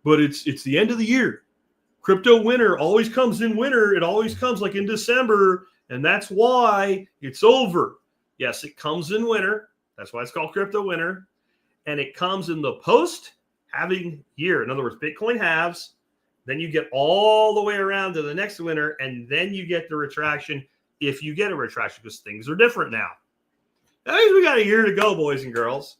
but it's the end of the year. Crypto winter always comes in winter. It always comes like in December, and that's why it's over. Yes, it comes in winter. That's why it's called crypto winter. And it comes in the post-halving year. In other words, Bitcoin halves, then you get all the way around to the next winter, and then you get the retraction. If you get a retraction, because things are different now. That means we got a year to go, boys and girls.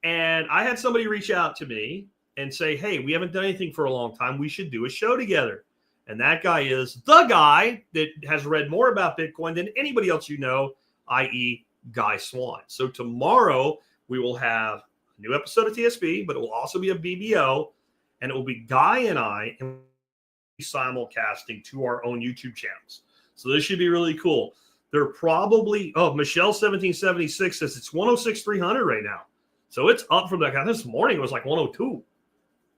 And I had somebody reach out to me and say, hey, we haven't done anything for a long time. We should do a show together. And that guy is the guy that has read more about Bitcoin than anybody else i.e. Guy Swan. So tomorrow we will have a new episode of TSP, but it will also be a BBO. And it will be Guy and I simulcasting to our own YouTube channels. So this should be really cool. They're probably, Michelle1776 says it's 106,300 right now. So it's up from that. This morning it was like 102.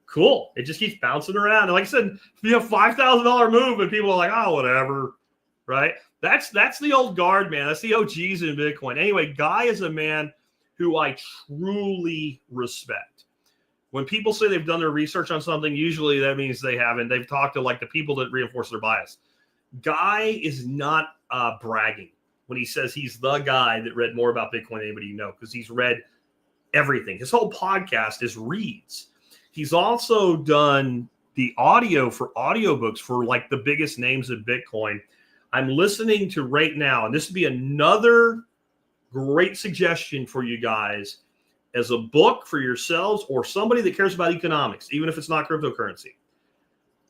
Cool. It just keeps bouncing around. And like I said, if you have $5,000 move and people are like, oh, whatever, right? That's the old guard, man. That's the OGs in Bitcoin. Anyway, Guy is a man who I truly respect. When people say they've done their research on something, usually that means they haven't. They've talked to like the people that reinforce their bias. Guy is not bragging when he says he's the guy that read more about Bitcoin than anybody you know, because he's read everything. His whole podcast is reads. He's also done the audio for audiobooks for like the biggest names of Bitcoin. I'm listening to right now, and this would be another great suggestion for you guys as a book for yourselves or somebody that cares about economics, even if it's not cryptocurrency.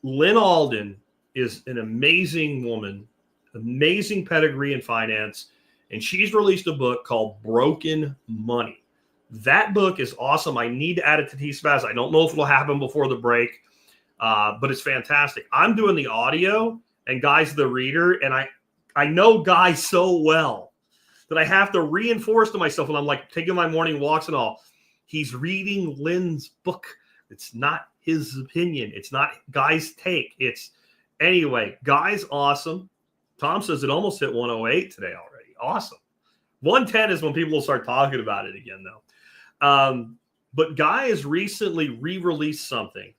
Lynn Alden is an amazing woman, amazing pedigree in finance, and she's released a book called Broken Money. That book is awesome. I need to add it to T-Spaz. I don't know if it'll happen before the break, but it's fantastic. I'm doing the audio, and Guy's the reader, and I know Guy so well that I have to reinforce to myself when I'm like taking my morning walks and all. He's reading Lynn's book. It's not his opinion. It's not Guy's take. Anyway, Guy's awesome. Tom says it almost hit 108 today already. Awesome. 110 is when people will start talking about it again, though. But Guy has recently re-released something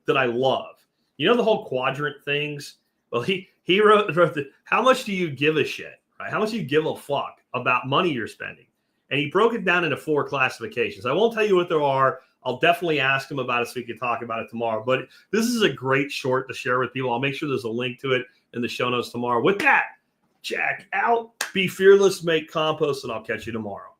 that I love. You know the whole quadrant things? Well, he wrote how much do you give a shit, right? How much do you give a fuck about money you're spending? And he broke it down into 4 classifications. I won't tell you what there are. I'll definitely ask him about it so we can talk about it tomorrow. But this is a great short to share with people. I'll make sure there's a link to it in the show notes tomorrow. With that, check out, be fearless, make compost, and I'll catch you tomorrow.